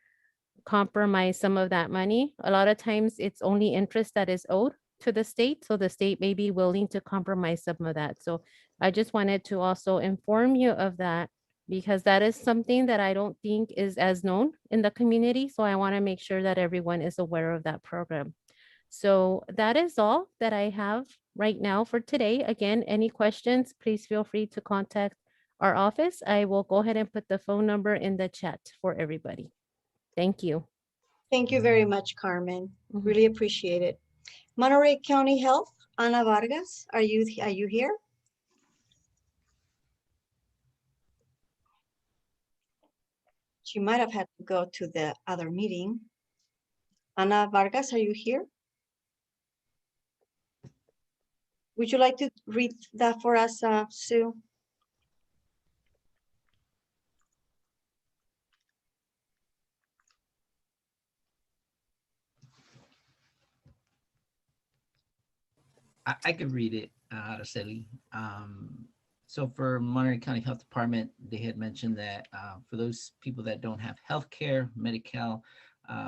compromise some of that money. A lot of times it's only interest that is owed to the state. So the state may be willing to compromise some of that. So I just wanted to also inform you of that because that is something that I don't think is as known in the community. So I want to make sure that everyone is aware of that program. So that is all that I have right now for today. Again, any questions, please feel free to contact our office. I will go ahead and put the phone number in the chat for everybody. Thank you. Thank you very much, Carmen. Really appreciate it. Monterey County Health, Ana Vargas, are you here? She might have had to go to the other meeting. Ana Vargas, are you here? Would you like to read that for us, Sue? I could read it, Araceli. So for Monterey County Health Department, they had mentioned that for those people that don't have health care, Medi-Cal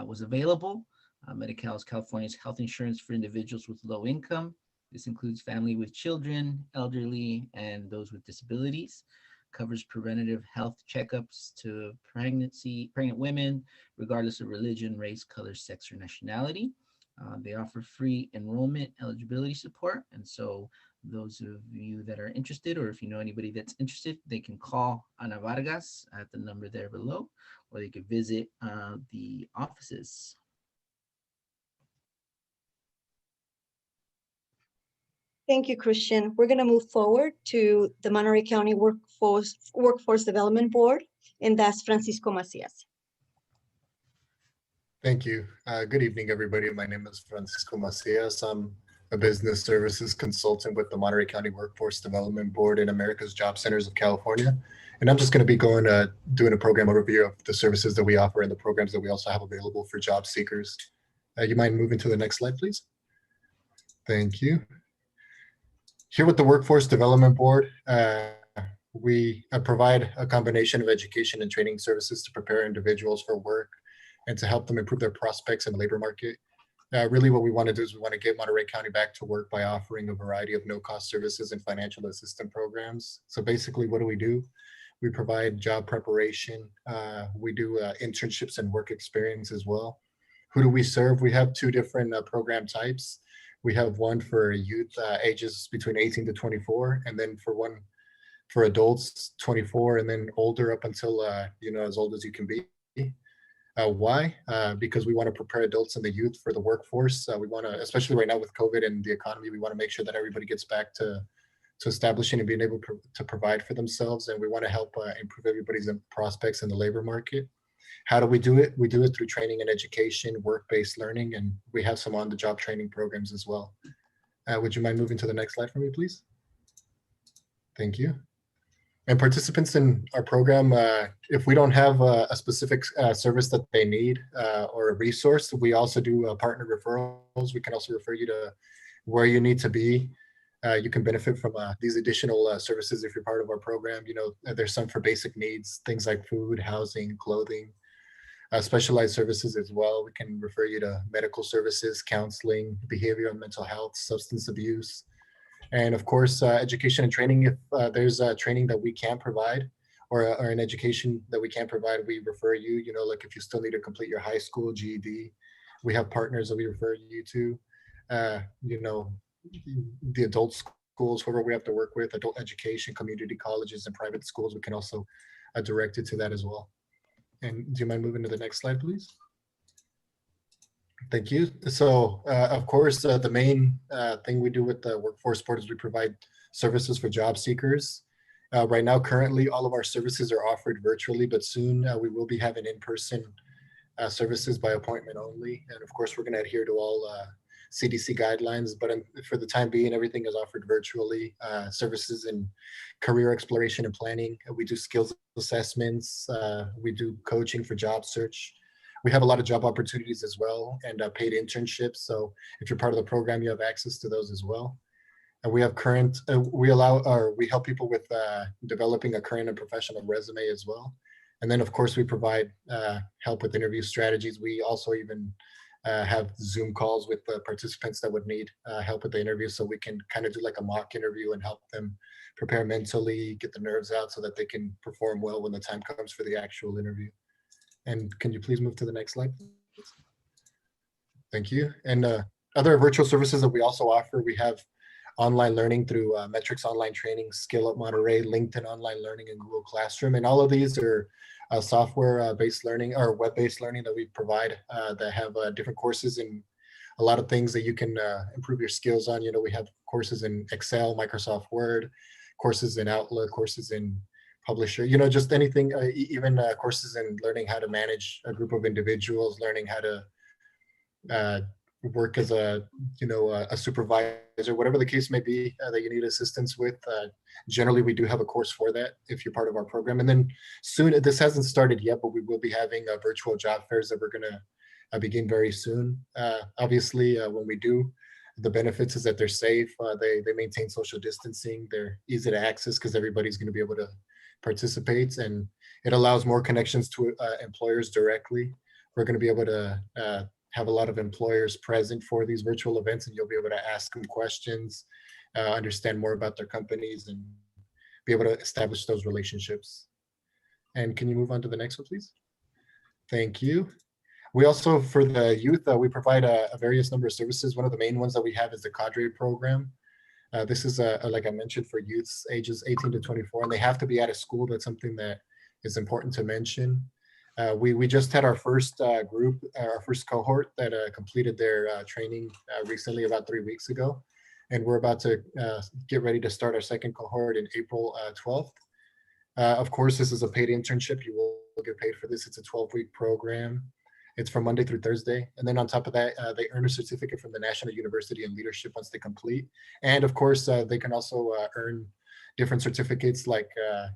was available. Medi-Cal is California's health insurance for individuals with low income. This includes family with children, elderly, and those with disabilities. Covers preventative health checkups to pregnant women, regardless of religion, race, color, sex, or nationality. They offer free enrollment eligibility support. And so those of you that are interested, or if you know anybody that's interested, they can call Ana Vargas at the number there below, or they could visit the offices. Thank you, Christian. We're going to move forward to the Monterey County Workforce Development Board, and that's Francisco Macias. Thank you. Good evening, everybody. My name is Francisco Macias. I'm a business services consultant with the Monterey County Workforce Development Board in America's Job Centers of California. And I'm just going to be doing a program overview of the services that we offer and the programs that we also have available for job seekers. You mind moving to the next slide, please? Thank you. Here with the Workforce Development Board, we provide a combination of education and training services to prepare individuals for work and to help them improve their prospects in the labor market. Really what we want to do is we want to get Monterey County back to work by offering a variety of no-cost services and financial assistance programs. So basically, what do? We provide job preparation. We do internships and work experience as well. Who do we serve? We have two different program types. We have one for youth ages between 18 to 24, and then one for adults 24 and then older up until as old as you can be. Why? Because we want to prepare adults and the youth for the workforce. We want to, especially right now with COVID and the economy, we want to make sure that everybody gets back to establishing and being able to provide for themselves. And we want to help improve everybody's prospects in the labor market. How do we do it? We do it through training and education, work-based learning, and we have some on-the-job training programs as well. Would you mind moving to the next slide for me, please? Thank you. And participants in our program, if we don't have a specific service that they need or a resource, we also do partner referrals. We can also refer you to where you need to be. You can benefit from these additional services if you're part of our program. There's some for basic needs, things like food, housing, clothing, specialized services as well. We can refer you to medical services, counseling, behavioral and mental health, substance abuse. And of course, education and training. If there's training that we can provide or an education that we can provide, we refer you, like if you still need to complete your high school GED, we have partners that we refer you to, the adult schools, whoever we have to work with, adult education, community colleges and private schools, we can also direct you to that as well. And do you mind moving to the next slide, please? Thank you. So, of course, the main thing we do with the Workforce Board is we provide services for job seekers. Right now, currently, all of our services are offered virtually, but soon we will be having in-person services by appointment only. And of course, we're going to adhere to all CDC guidelines, but for the time being, everything is offered virtually. Services in career exploration and planning. We do skills assessments. We do coaching for job search. We have a lot of job opportunities as well and paid internships. So if you're part of the program, you have access to those as well. And we have we help people with developing a current and professional resume as well. And then of course we provide help with interview strategies. We also even have Zoom calls with the participants that would need help with the interview. So we can kind of do like a mock interview and help them prepare mentally, get the nerves out so that they can perform well when the time comes for the actual interview. And can you please move to the next slide? Thank you. And other virtual services that we also offer, we have online learning through Metrics Online Training, Skill Up Monterey, LinkedIn Online Learning, and Google Classroom. And all of these are software-based learning or web-based learning that we provide that have different courses and a lot of things that you can improve your skills on. We have courses in Excel, Microsoft Word, courses in Outlook, courses in Publisher, just anything, even courses in learning how to manage a group of individuals, learning how to work as a supervisor, whatever the case may be that you need assistance with. Generally, we do have a course for that if you're part of our program. And then soon, this hasn't started yet, but we will be having virtual job fairs that we're going to begin very soon. Obviously, when we do, the benefits is that they're safe. They maintain social distancing. They're easy to access because everybody's going to be able to participate, and it allows more connections to employers directly. We're going to be able to have a lot of employers present for these virtual events, and you'll be able to ask them questions, understand more about their companies, and be able to establish those relationships. And can you move on to the next one, please? Thank you. We also, for the youth, we provide a various number of services. One of the main ones that we have is the Cadre program. This is, like I mentioned, for youths ages 18 to 24, and they have to be out of school. That's something that is important to mention. We just had our first group, our first cohort that completed their training recently, about 3 weeks ago. And we're about to get ready to start our second cohort in April 12th. Of course, this is a paid internship. You will get paid for this. It's a 12-week program. It's from Monday through Thursday. And then on top of that, they earn a certificate from the National University in Leadership once they complete. And of course, they can also earn different certificates like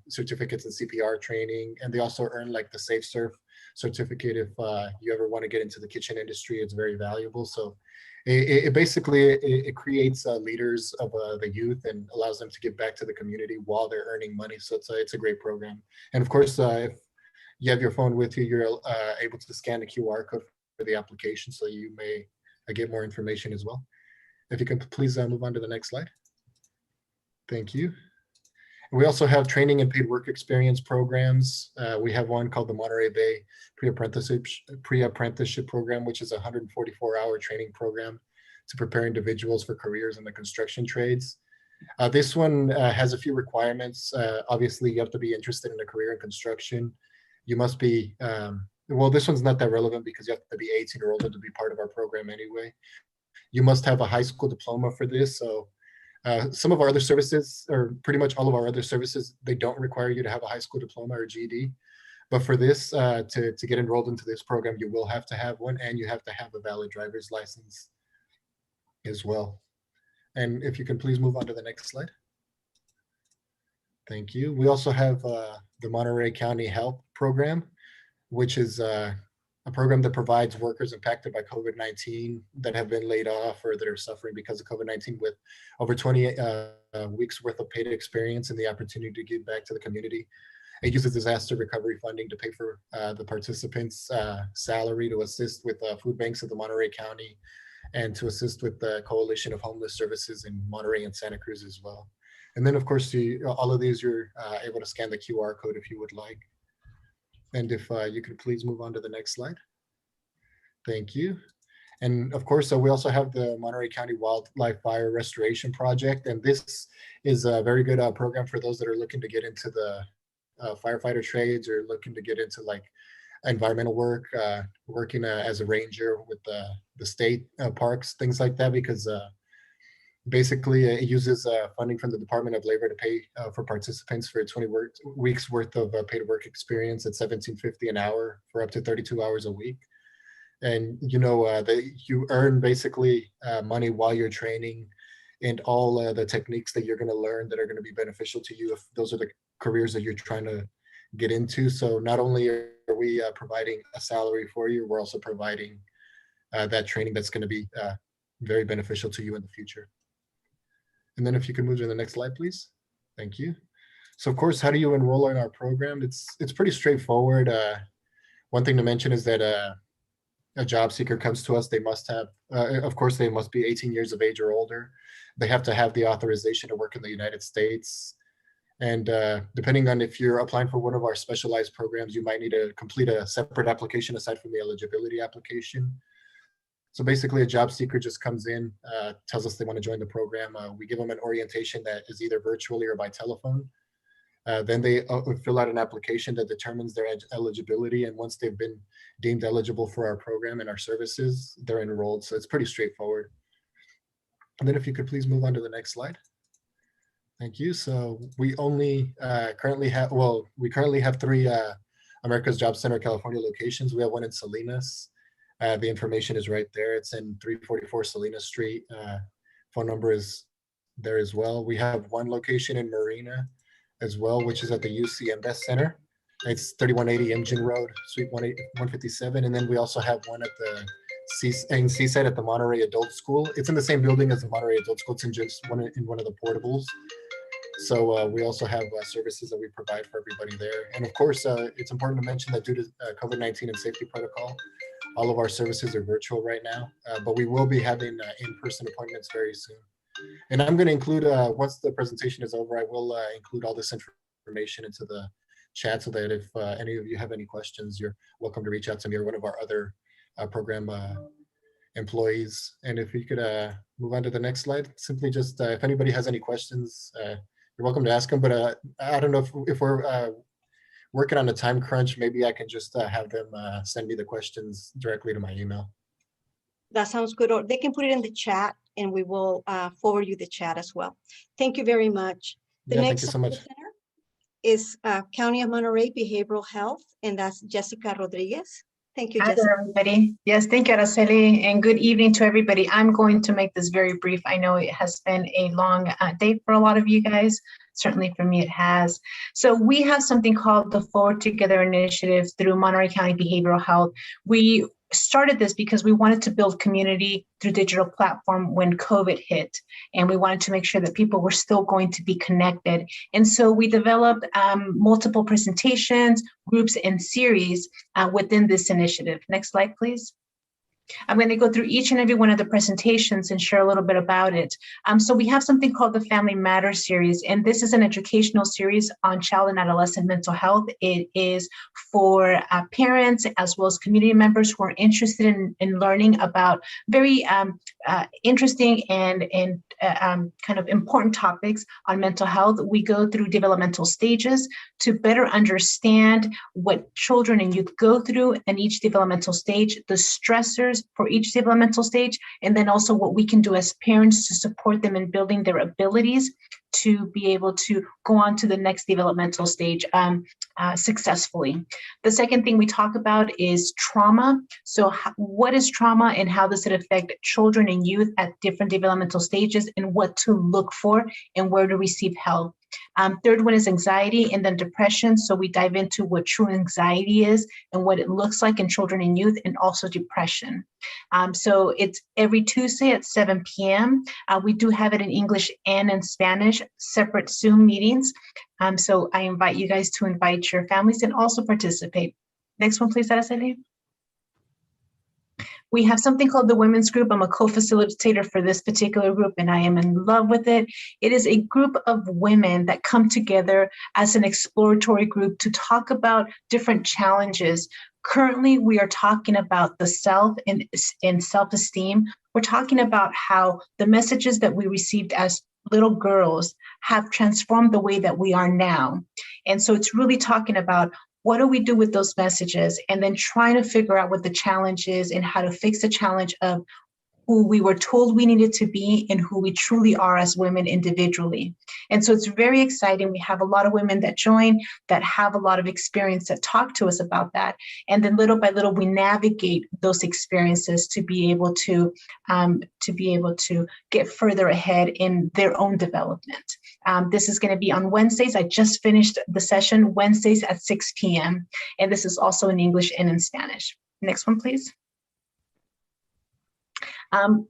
certificates in CPR training. And they also earn like the Safe Surf certificate. If you ever want to get into the kitchen industry, it's very valuable. So it basically creates leaders of the youth and allows them to give back to the community while they're earning money. So it's a great program. And of course, if you have your phone with you, you're able to scan the QR code for the application, so you may get more information as well. If you can please move on to the next slide. Thank you. We also have training and paid work experience programs. We have one called the Monterey Bay Pre-Apprenticeship Program, which is a 144-hour training program to prepare individuals for careers in the construction trades. This one has a few requirements. Obviously, you have to be interested in a career in construction. You must be, well, this one's not that relevant because you have to be 18 or older to be part of our program anyway. You must have a high school diploma for this. So some of our other services, or pretty much all of our other services, they don't require you to have a high school diploma or GED. But for this, to get enrolled into this program, you will have to have one, and you have to have a valid driver's license as well. And if you can please move on to the next slide. Thank you. We also have the Monterey County Help Program, which is a program that provides workers impacted by COVID-19 that have been laid off or that are suffering because of COVID-19 with over 20 weeks worth of paid experience and the opportunity to give back to the community. It uses disaster recovery funding to pay for the participants' salary, to assist with food banks of the Monterey County, and to assist with the Coalition of Homeless Services in Monterey and Santa Cruz as well. And then, of course, all of these, you're able to scan the QR code if you would like. And if you could please move on to the next slide. Thank you. And of course, we also have the Monterey County Wildlife Fire Restoration Project. And this is a very good program for those that are looking to get into the firefighter trades or looking to get into like environmental work, working as a ranger with the state parks, things like that, because basically it uses funding from the Department of Labor to pay for participants for 20 weeks worth of paid work experience at $17.50 an hour for up to 32 hours a week. And you know, you earn basically money while you're training, and all the techniques that you're going to learn that are going to be beneficial to you if those are the careers that you're trying to get into. So not only are we providing a salary for you, we're also providing that training that's going to be very beneficial to you in the future. And then if you can move to the next slide, please. Thank you. So of course, how do you enroll in our program? It's pretty straightforward. One thing to mention is that a job seeker comes to us, they must have, of course, they must be 18 years of age or older. They have to have the authorization to work in the United States. And depending on if you're applying for one of our specialized programs, you might need to complete a separate application aside from the eligibility application. So basically, a job seeker just comes in, tells us they want to join the program. We give them an orientation that is either virtually or by telephone. Then they fill out an application that determines their eligibility. And once they've been deemed eligible for our program and our services, they're enrolled. So it's pretty straightforward. And then if you could please move on to the next slide. Thank you. So we only currently have, well, we currently have 3 America's Job Center California locations. We have one in Salinas. The information is right there. It's in 344 Salinas Street. Phone number is there as well. We have one location in Marina as well, which is at the UC Invest Center. It's 3180 Imgen Road, Suite 157. And then we also have one at the Seaside at the Monterey Adult School. It's in the same building as the Monterey Adult School. It's in just one of the portables. So we also have services that we provide for everybody there. And of course, it's important to mention that due to COVID-19 and safety protocol, all of our services are virtual right now, but we will be having in-person appointments very soon. And I'm going to include, once the presentation is over, I will include all this information into the chat so that if any of you have any questions, you're welcome to reach out to me or one of our other program employees. And if we could move on to the next slide, simply just if anybody has any questions, you're welcome to ask them. But I don't know if we're working on a time crunch, maybe I can just have them send me the questions directly to my email. That sounds good. Or they can put it in the chat and we will forward you the chat as well. Thank you very much. The next thank you so much. presenter is County of Monterey Behavioral Health, and that's Jessica Rodriguez. Thank you, Hi Jessica. there, everybody. Yes, thank you, Araceli, and good evening to everybody. I'm going to make this very brief. I know it has been a long day for a lot of you guys. Certainly for me, it has. So we have something called the Forward Together Initiative through Monterey County Behavioral Health. We started this because we wanted to build community through digital platform when COVID hit, and we wanted to make sure that people were still going to be connected. And so we developed multiple presentations, groups, and series within this initiative. Next slide, please. I'm going to go through each and every one of the presentations and share a little bit about it. So we have something called the Family Matters series, and this is an educational series on child and adolescent mental health. It is for parents as well as community members who are interested in learning about very interesting and kind of important topics on mental health. We go through developmental stages to better understand what children and youth go through in each developmental stage, the stressors for each developmental stage, and then also what we can do as parents to support them in building their abilities to be able to go on to the next developmental stage successfully. The second thing we talk about is trauma. So what is trauma and how does it affect children and youth at different developmental stages, and what to look for and where to receive help. Third one is anxiety and then depression. So we dive into what true anxiety is and what it looks like in children and youth, and also depression. So it's every Tuesday at 7 p.m. We do have it in English and in Spanish, separate Zoom meetings. So I invite you guys to invite your families and also participate. Next one, please, Araceli. We have something called the Women's Group. I'm a co-facilitator for this particular group, and I am in love with it. It is a group of women that come together as an exploratory group to talk about different challenges. Currently, we are talking about the self and self-esteem. We're talking about how the messages that we received as little girls have transformed the way that we are now. And so it's really talking about what do we do with those messages, and then trying to figure out what the challenge is and how to fix the challenge of who we were told we needed to be and who we truly are as women individually. And so it's very exciting. We have a lot of women that join that have a lot of experience that talk to us about that. And then little by little, we navigate those experiences to be able to get further ahead in their own development. This is going to be on Wednesdays. I just finished the session Wednesdays at 6 p.m. And this is also in English and in Spanish. Next one, please.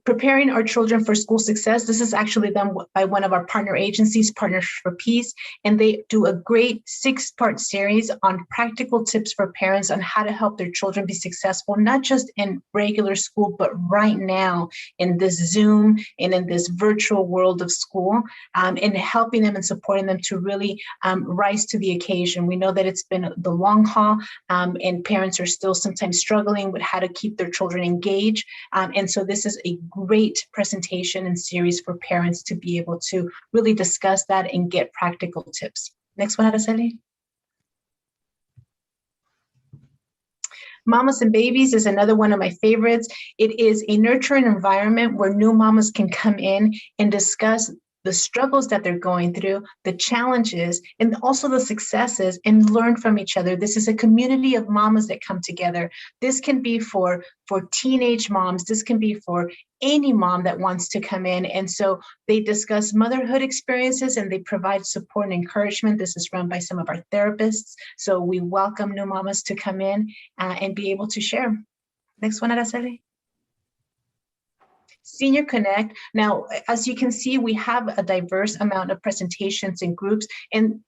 Preparing our children for school success. This is actually done by one of our partner agencies, Partners for Peace, and they do a great 6-part series on practical tips for parents on how to help their children be successful, not just in regular school, but right now in this Zoom and in this virtual world of school, and helping them and supporting them to really rise to the occasion. We know that it's been the long haul, and parents are still sometimes struggling with how to keep their children engaged, and so this is a great presentation and series for parents to be able to really discuss that and get practical tips. Next one, Araceli. Mamas and Babies is another one of my favorites. It is a nurturing environment where new mamas can come in and discuss the struggles that they're going through, the challenges, and also the successes, and learn from each other. This is a community of mamas that come together. This can be for teenage moms. This can be for any mom that wants to come in. And so they discuss motherhood experiences and they provide support and encouragement. This is run by some of our therapists. So we welcome new mamas to come in and be able to share. Next one, Araceli. Senior Connect. Now, as you can see, we have a diverse amount of presentations and groups, and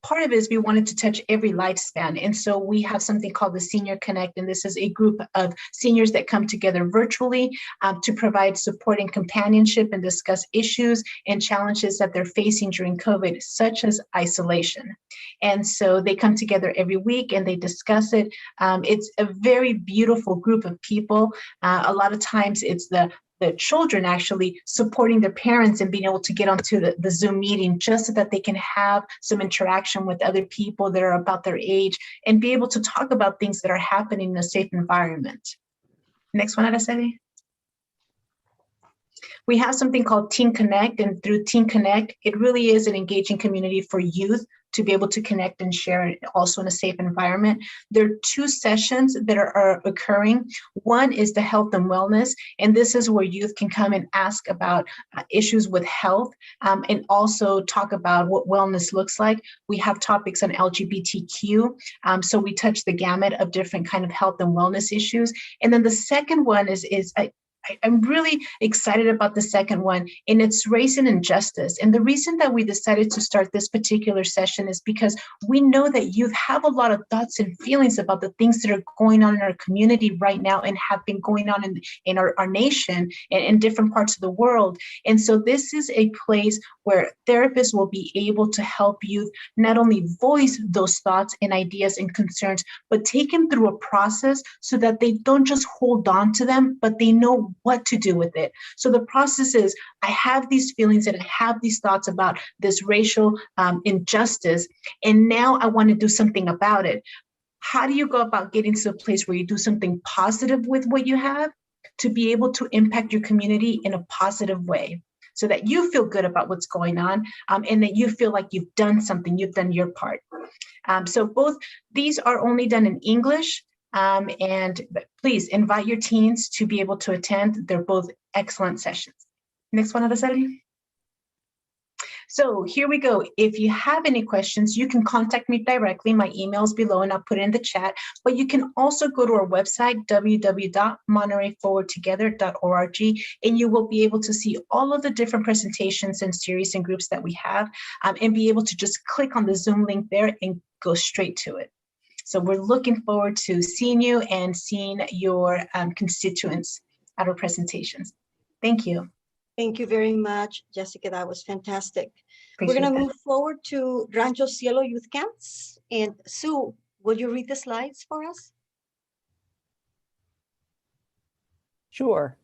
part of it is we wanted to touch every lifespan. And so we have something called the Senior Connect, and this is a group of seniors that come together virtually to provide support and companionship and discuss issues and challenges that they're facing during COVID, such as isolation. And so they come together every week and they discuss it. It's a very beautiful group of people. A lot of times it's the children actually supporting their parents and being able to get onto the Zoom meeting just so that they can have some interaction with other people that are about their age and be able to talk about things that are happening in a safe environment. Next one, Araceli. We have something called Teen Connect, and through Teen Connect, it really is an engaging community for youth to be able to connect and share it also in a safe environment. There are 2 sessions that are occurring. One is the health and wellness, and this is where youth can come and ask about issues with health and also talk about what wellness looks like. We have topics on LGBTQ, so we touch the gamut of different kind of health and wellness issues. And then the second one is I'm really excited about the second one, and it's race and injustice. And the reason that we decided to start this particular session is because we know that youth have a lot of thoughts and feelings about the things that are going on in our community right now and have been going on in our nation and in different parts of the world. And so this is a place where therapists will be able to help youth not only voice those thoughts and ideas and concerns, but take them through a process so that they don't just hold on to them, but they know what to do with it. So the process is, I have these feelings and I have these thoughts about this racial injustice, and now I want to do something about it. How do you go about getting to a place where you do something positive with what you have to be able to impact your community in a positive way so that you feel good about what's going on and that you feel like you've done something, you've done your part. So both these are only done in English. And please invite your teens to be able to attend. They're both excellent sessions. Next one, Araceli. So here we go. If you have any questions, you can contact me directly. My email is below and I'll put it in the chat. But you can also go to our website, www.montereyforwardtogether.org, and you will be able to see all of the different presentations and series and groups that we have and be able to just click on the Zoom link there and go straight to it. So we're looking forward to seeing you and seeing your constituents at our presentations. Thank you. Thank you very much, Jessica. That was fantastic. We're Appreciate going to that. move forward to Rancho Cielo Youth Camps. And Sue, will you read the slides for us? Sure.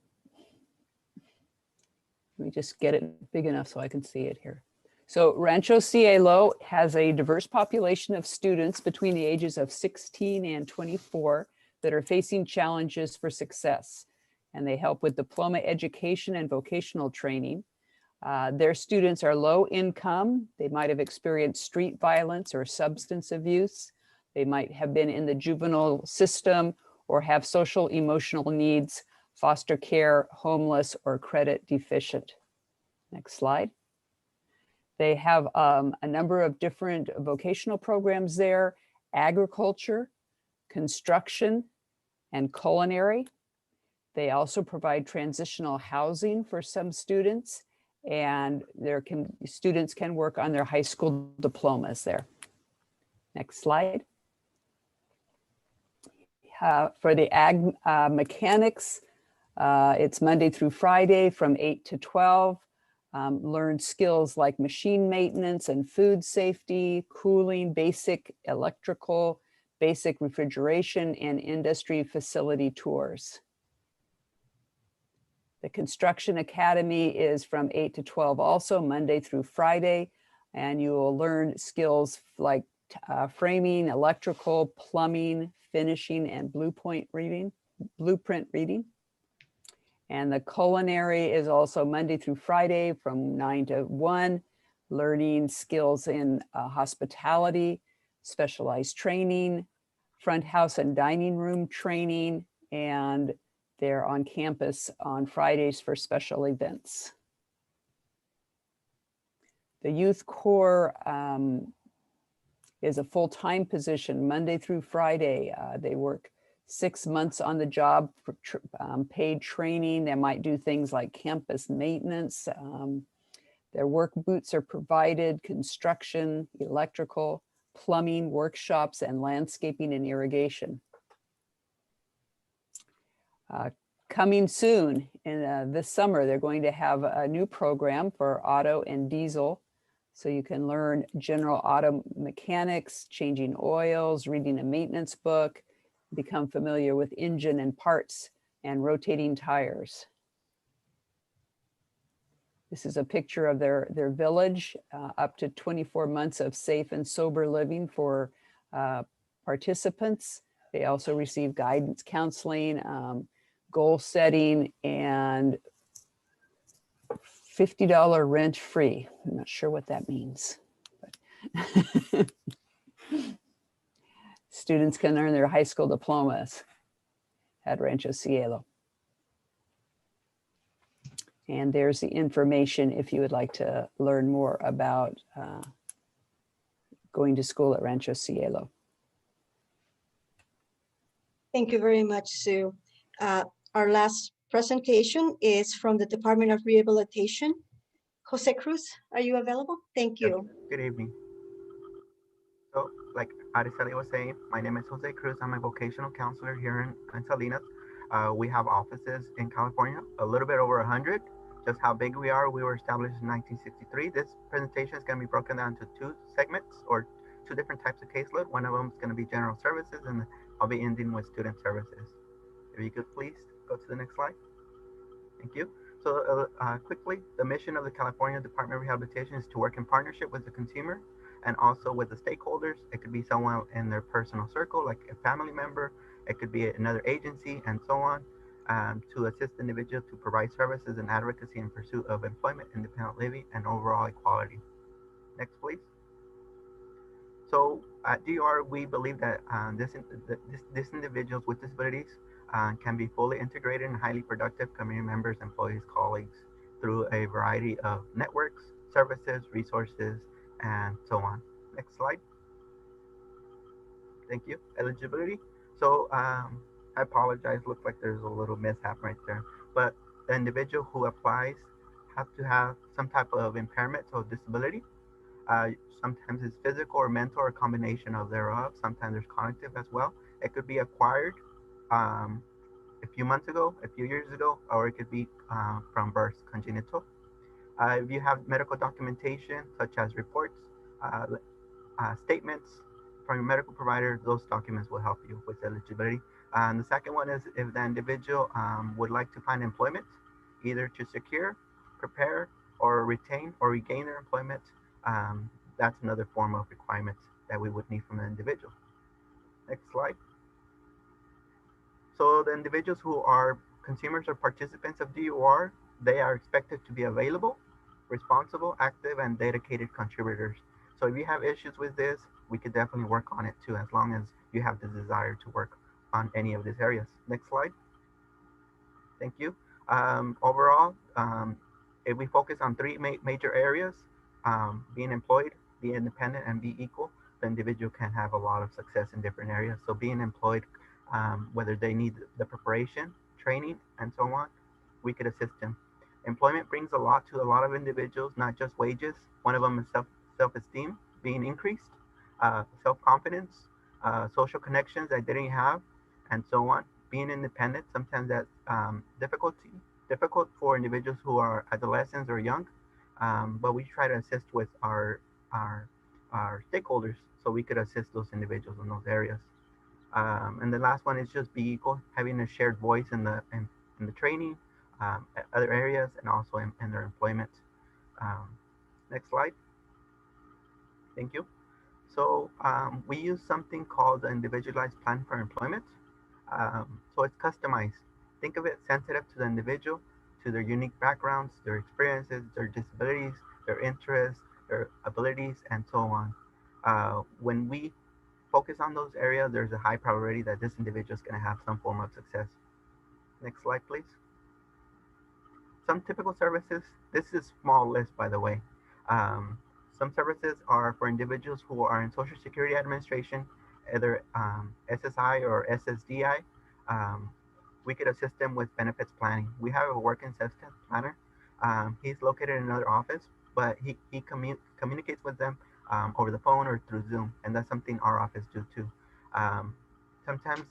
Let me just get it big enough so I can see it here. So Rancho Cielo has a diverse population of students between the ages of 16 and 24 that are facing challenges for success. And they help with diploma education and vocational training. Their students are low income. They might have experienced street violence or substance abuse. They might have been in the juvenile system or have social emotional needs, foster care, homeless, or credit deficient. Next slide. They have a number of different vocational programs there: agriculture, construction, and culinary. They also provide transitional housing for some students, and students can work on their high school diplomas there. Next slide. For the ag mechanics, it's Monday through Friday from 8 to 12. Learn skills like machine maintenance and food safety, cooling, basic electrical, basic refrigeration, and industry facility tours. The Construction Academy is from 8 to 12 also, Monday through Friday, and you will learn skills like framing, electrical, plumbing, finishing, and blueprint reading. And the culinary is also Monday through Friday from 9 to 1, learning skills in hospitality, specialized training, front house and dining room training, and they're on campus on Fridays for special events. The Youth Corps is a full-time position, Monday through Friday. They work 6 months on the job for paid training. They might do things like campus maintenance. Their work boots are provided, construction, electrical, plumbing, workshops, and landscaping and irrigation. Coming soon, in this summer, they're going to have a new program for auto and diesel. So you can learn general auto mechanics, changing oils, reading a maintenance book, become familiar with engine and parts and rotating tires. This is a picture of their village, up to 24 months of safe and sober living for participants. They also receive guidance, counseling, goal setting, and $50 rent free. I'm not sure what that means. But students can earn their high school diplomas at Rancho Cielo. And there's the information if you would like to learn more about going to school at Rancho Cielo. Thank you very much, Sue. Our last presentation is from the Department of Rehabilitation. Jose Cruz, are you available? Thank you. Good evening. So, like Araceli was saying, my name is Jose Cruz. I'm a vocational counselor here in Salinas. We have offices in California, a little bit over 100. Just how big we are, we were established in 1963. This presentation is going to be broken down into two segments or two different types of caseload. One of them is going to be general services, and I'll be ending with student services. If you could please go to the next slide. Thank you. So quickly, the mission of the California Department of Rehabilitation is to work in partnership with the consumer and also with the stakeholders. It could be someone in their personal circle, like a family member. It could be another agency and so on, to assist the individual to provide services and advocacy in pursuit of employment, independent living, and overall equality. Next, please. So at D.R.E.A.M, we believe that this individuals with disabilities can be fully integrated and highly productive community members, employees, colleagues through a variety of networks, services, resources, and so on. Next slide. Thank you. Eligibility. So I apologize, looks like there's a little mishap right there, but the individual who applies have to have some type of impairment or disability. Sometimes it's physical or mental or a combination of thereof. Sometimes there's cognitive as well. It could be acquired a few months ago, a few years ago, or it could be from birth, congenital. If you have medical documentation, such as reports, statements from your medical provider, those documents will help you with eligibility. And the second one is if the individual would like to find employment, either to secure, prepare, or retain or regain their employment, that's another form of requirements that we would need from the individual. Next slide. So the individuals who are consumers or participants of DOR, they are expected to be available, responsible, active, and dedicated contributors. So if you have issues with this, we could definitely work on it too, as long as you have the desire to work on any of these areas. Next slide. Thank you. Overall, if we focus on three major areas, being employed, be independent, and be equal, the individual can have a lot of success in different areas. So being employed, whether they need the preparation, training, and so on, we could assist them. Employment brings a lot to a lot of individuals, not just wages. One of them is self-esteem being increased, self-confidence, social connections that they didn't have, and so on. Being independent, sometimes that's difficult for individuals who are adolescents or young, but we try to assist with our stakeholders so we could assist those individuals in those areas. And the last one is just be equal, having a shared voice in the training, other areas, and also in their employment. Next slide. Thank you. So we use something called the individualized plan for employment. So it's customized. Think of it sensitive to the individual, to their unique backgrounds, their experiences, their disabilities, their interests, their abilities, and so on. When we focus on those areas, there's a high probability that this individual is going to have some form of success. Next slide, please. Some typical services. This is a small list, by the way. Some services are for individuals who are in Social Security Administration, either SSI or SSDI. We could assist them with benefits planning. We have a working assistant planner. He's located in another office, but he communicates with them over the phone or through Zoom, and that's something our office do too. Sometimes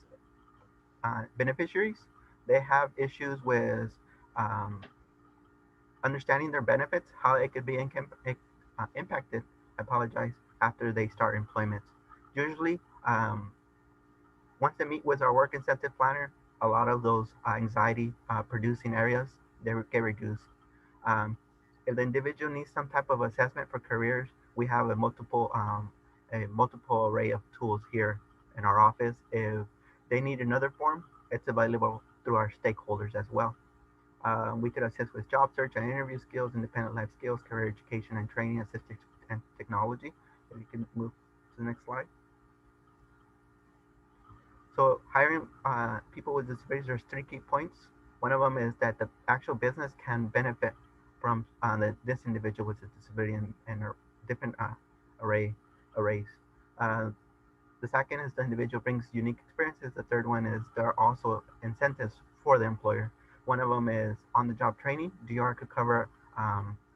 beneficiaries, they have issues with understanding their benefits, how it could be impacted, I apologize, after they start employment. Usually, once they meet with our work incentive planner, a lot of those anxiety producing areas, they get reduced. If the individual needs some type of assessment for careers, we have a multiple array of tools here in our office. If they need another form, it's available through our stakeholders as well. We could assist with job search and interview skills, independent life skills, career education and training, assistive and technology. If you can move to the next slide. So hiring people with disabilities, there's 3 key points. One of them is that the actual business can benefit from this individual with a disability and a different arrays. The second is the individual brings unique experiences. The third one is there are also incentives for the employer. One of them is on-the-job training. D.R.E.A.M could cover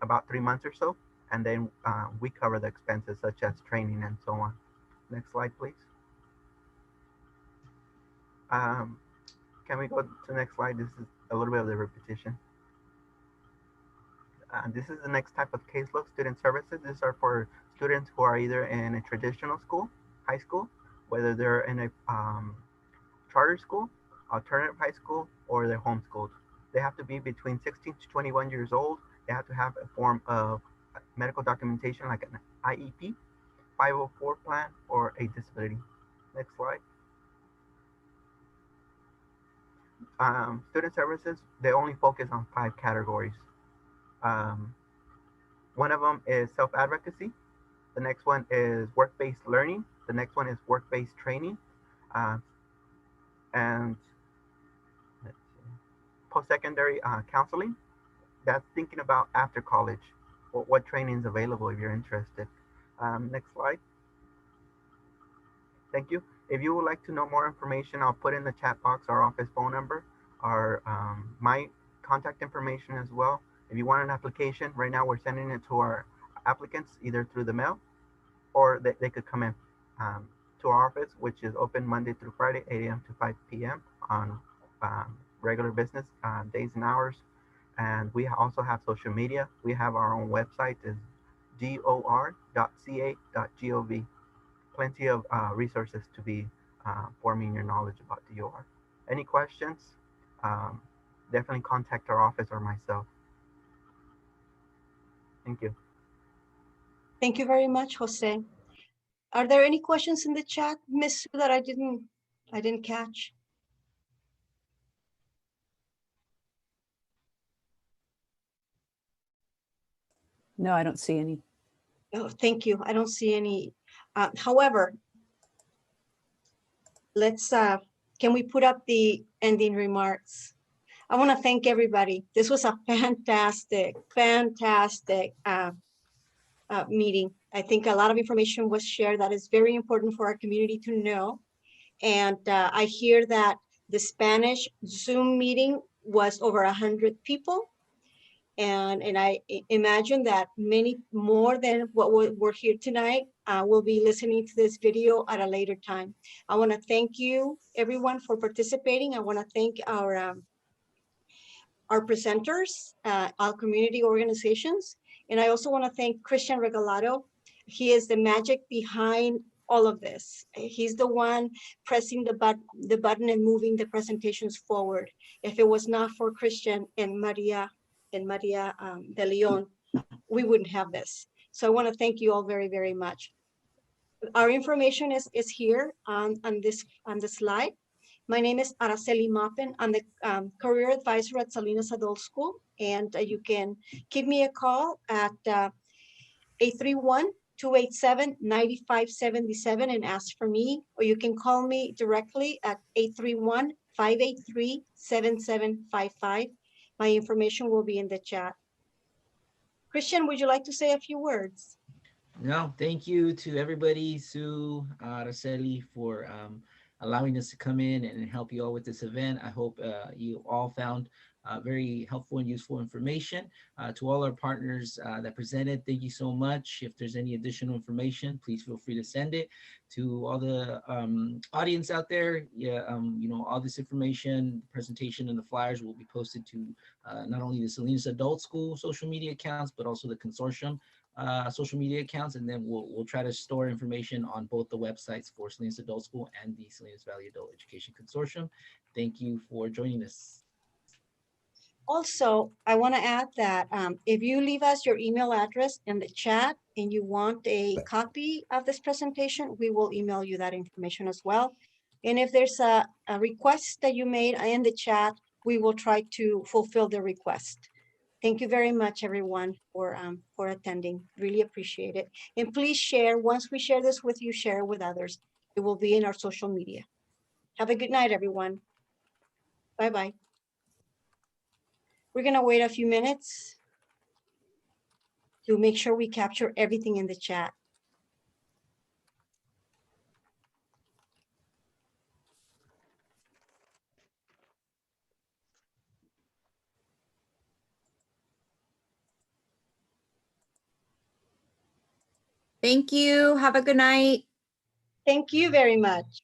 about 3 months or so, and then we cover the expenses such as training and so on. Next slide, please. Can we go to the next slide? This is a little bit of the repetition. This is the next type of caseload, student services. These are for students who are either in a traditional school, high school, whether they're in a charter school, alternative high school, or they're homeschooled. They have to be between 16 to 21 years old. They have to have a form of medical documentation like an IEP, 504 plan, or a disability. Next slide. Student services, they only focus on 5 categories. One of them is self-advocacy. The next one is work-based learning. The next one is work-based training. And post-secondary counseling. That's thinking about after college, what training is available if you're interested. Next slide. Thank you. If you would like to know more information, I'll put in the chat box our office phone number, our my contact information as well. If you want an application, right now we're sending it to our applicants either through the mail or they could come in to our office, which is open Monday through Friday, 8 a.m. to 5 p.m. on regular business days and hours. And we also have social media. We have our own website, is dor.ca.gov. Plenty of resources to be forming your knowledge about D.R.E.A.M. Any questions? Definitely contact our office or myself. Thank you. Thank you very much, Jose. Are there any questions in the chat, Miss, that I didn't catch? No, I don't see any. Oh, thank you. I don't see any. However, let's, can we put up the ending remarks? I want to thank everybody. This was a fantastic meeting. I think a lot of information was shared that is very important for our community to know. And I hear that the Spanish Zoom meeting was over 100 people. And I imagine that many more than what we're here tonight will be listening to this video at a later time. I want to thank you, everyone, for participating. I want to thank our presenters, our community organizations. And I also want to thank Christian Regalado. He is the magic behind all of this. He's the one pressing the button and moving the presentations forward. If it was not for Christian and Maria de Leon, we wouldn't have this. So I want to thank you all very, very much. Our information is here on the slide. My name is Araceli Mappen. I'm the career advisor at Salinas Adult School, and you can give me a call at 831-287-9577 and ask for me, or you can call me directly at 831-583-7755. My information will be in the chat. Christian, would you like to say a few words? No, thank you to everybody, Sue, Araceli, for allowing us to come in and help you all with this event. I hope you all found very helpful and useful information. To all our partners that presented, thank you so much. If there's any additional information, please feel free to send it. To all the audience out there, yeah, you know, all this information, presentation, and the flyers will be posted to not only the Salinas Adult School social media accounts, but also the Consortium social media accounts, and then we'll try to store information on both the websites for Salinas Adult School and the Salinas Valley Adult Education Consortium. Thank you for joining us. Also, I want to add that if you leave us your email address in the chat and you want a copy of this presentation, we will email you that information as well. And if there's a request that you made in the chat, we will try to fulfill the request. Thank you very much, everyone, for attending. Really appreciate it. And please share, once we share this with you, share with others. It will be in our social media. Have a good night, everyone. Bye-bye. We're gonna wait a few minutes to make sure we capture everything in the chat. Thank you. Have a good night. Thank you very much.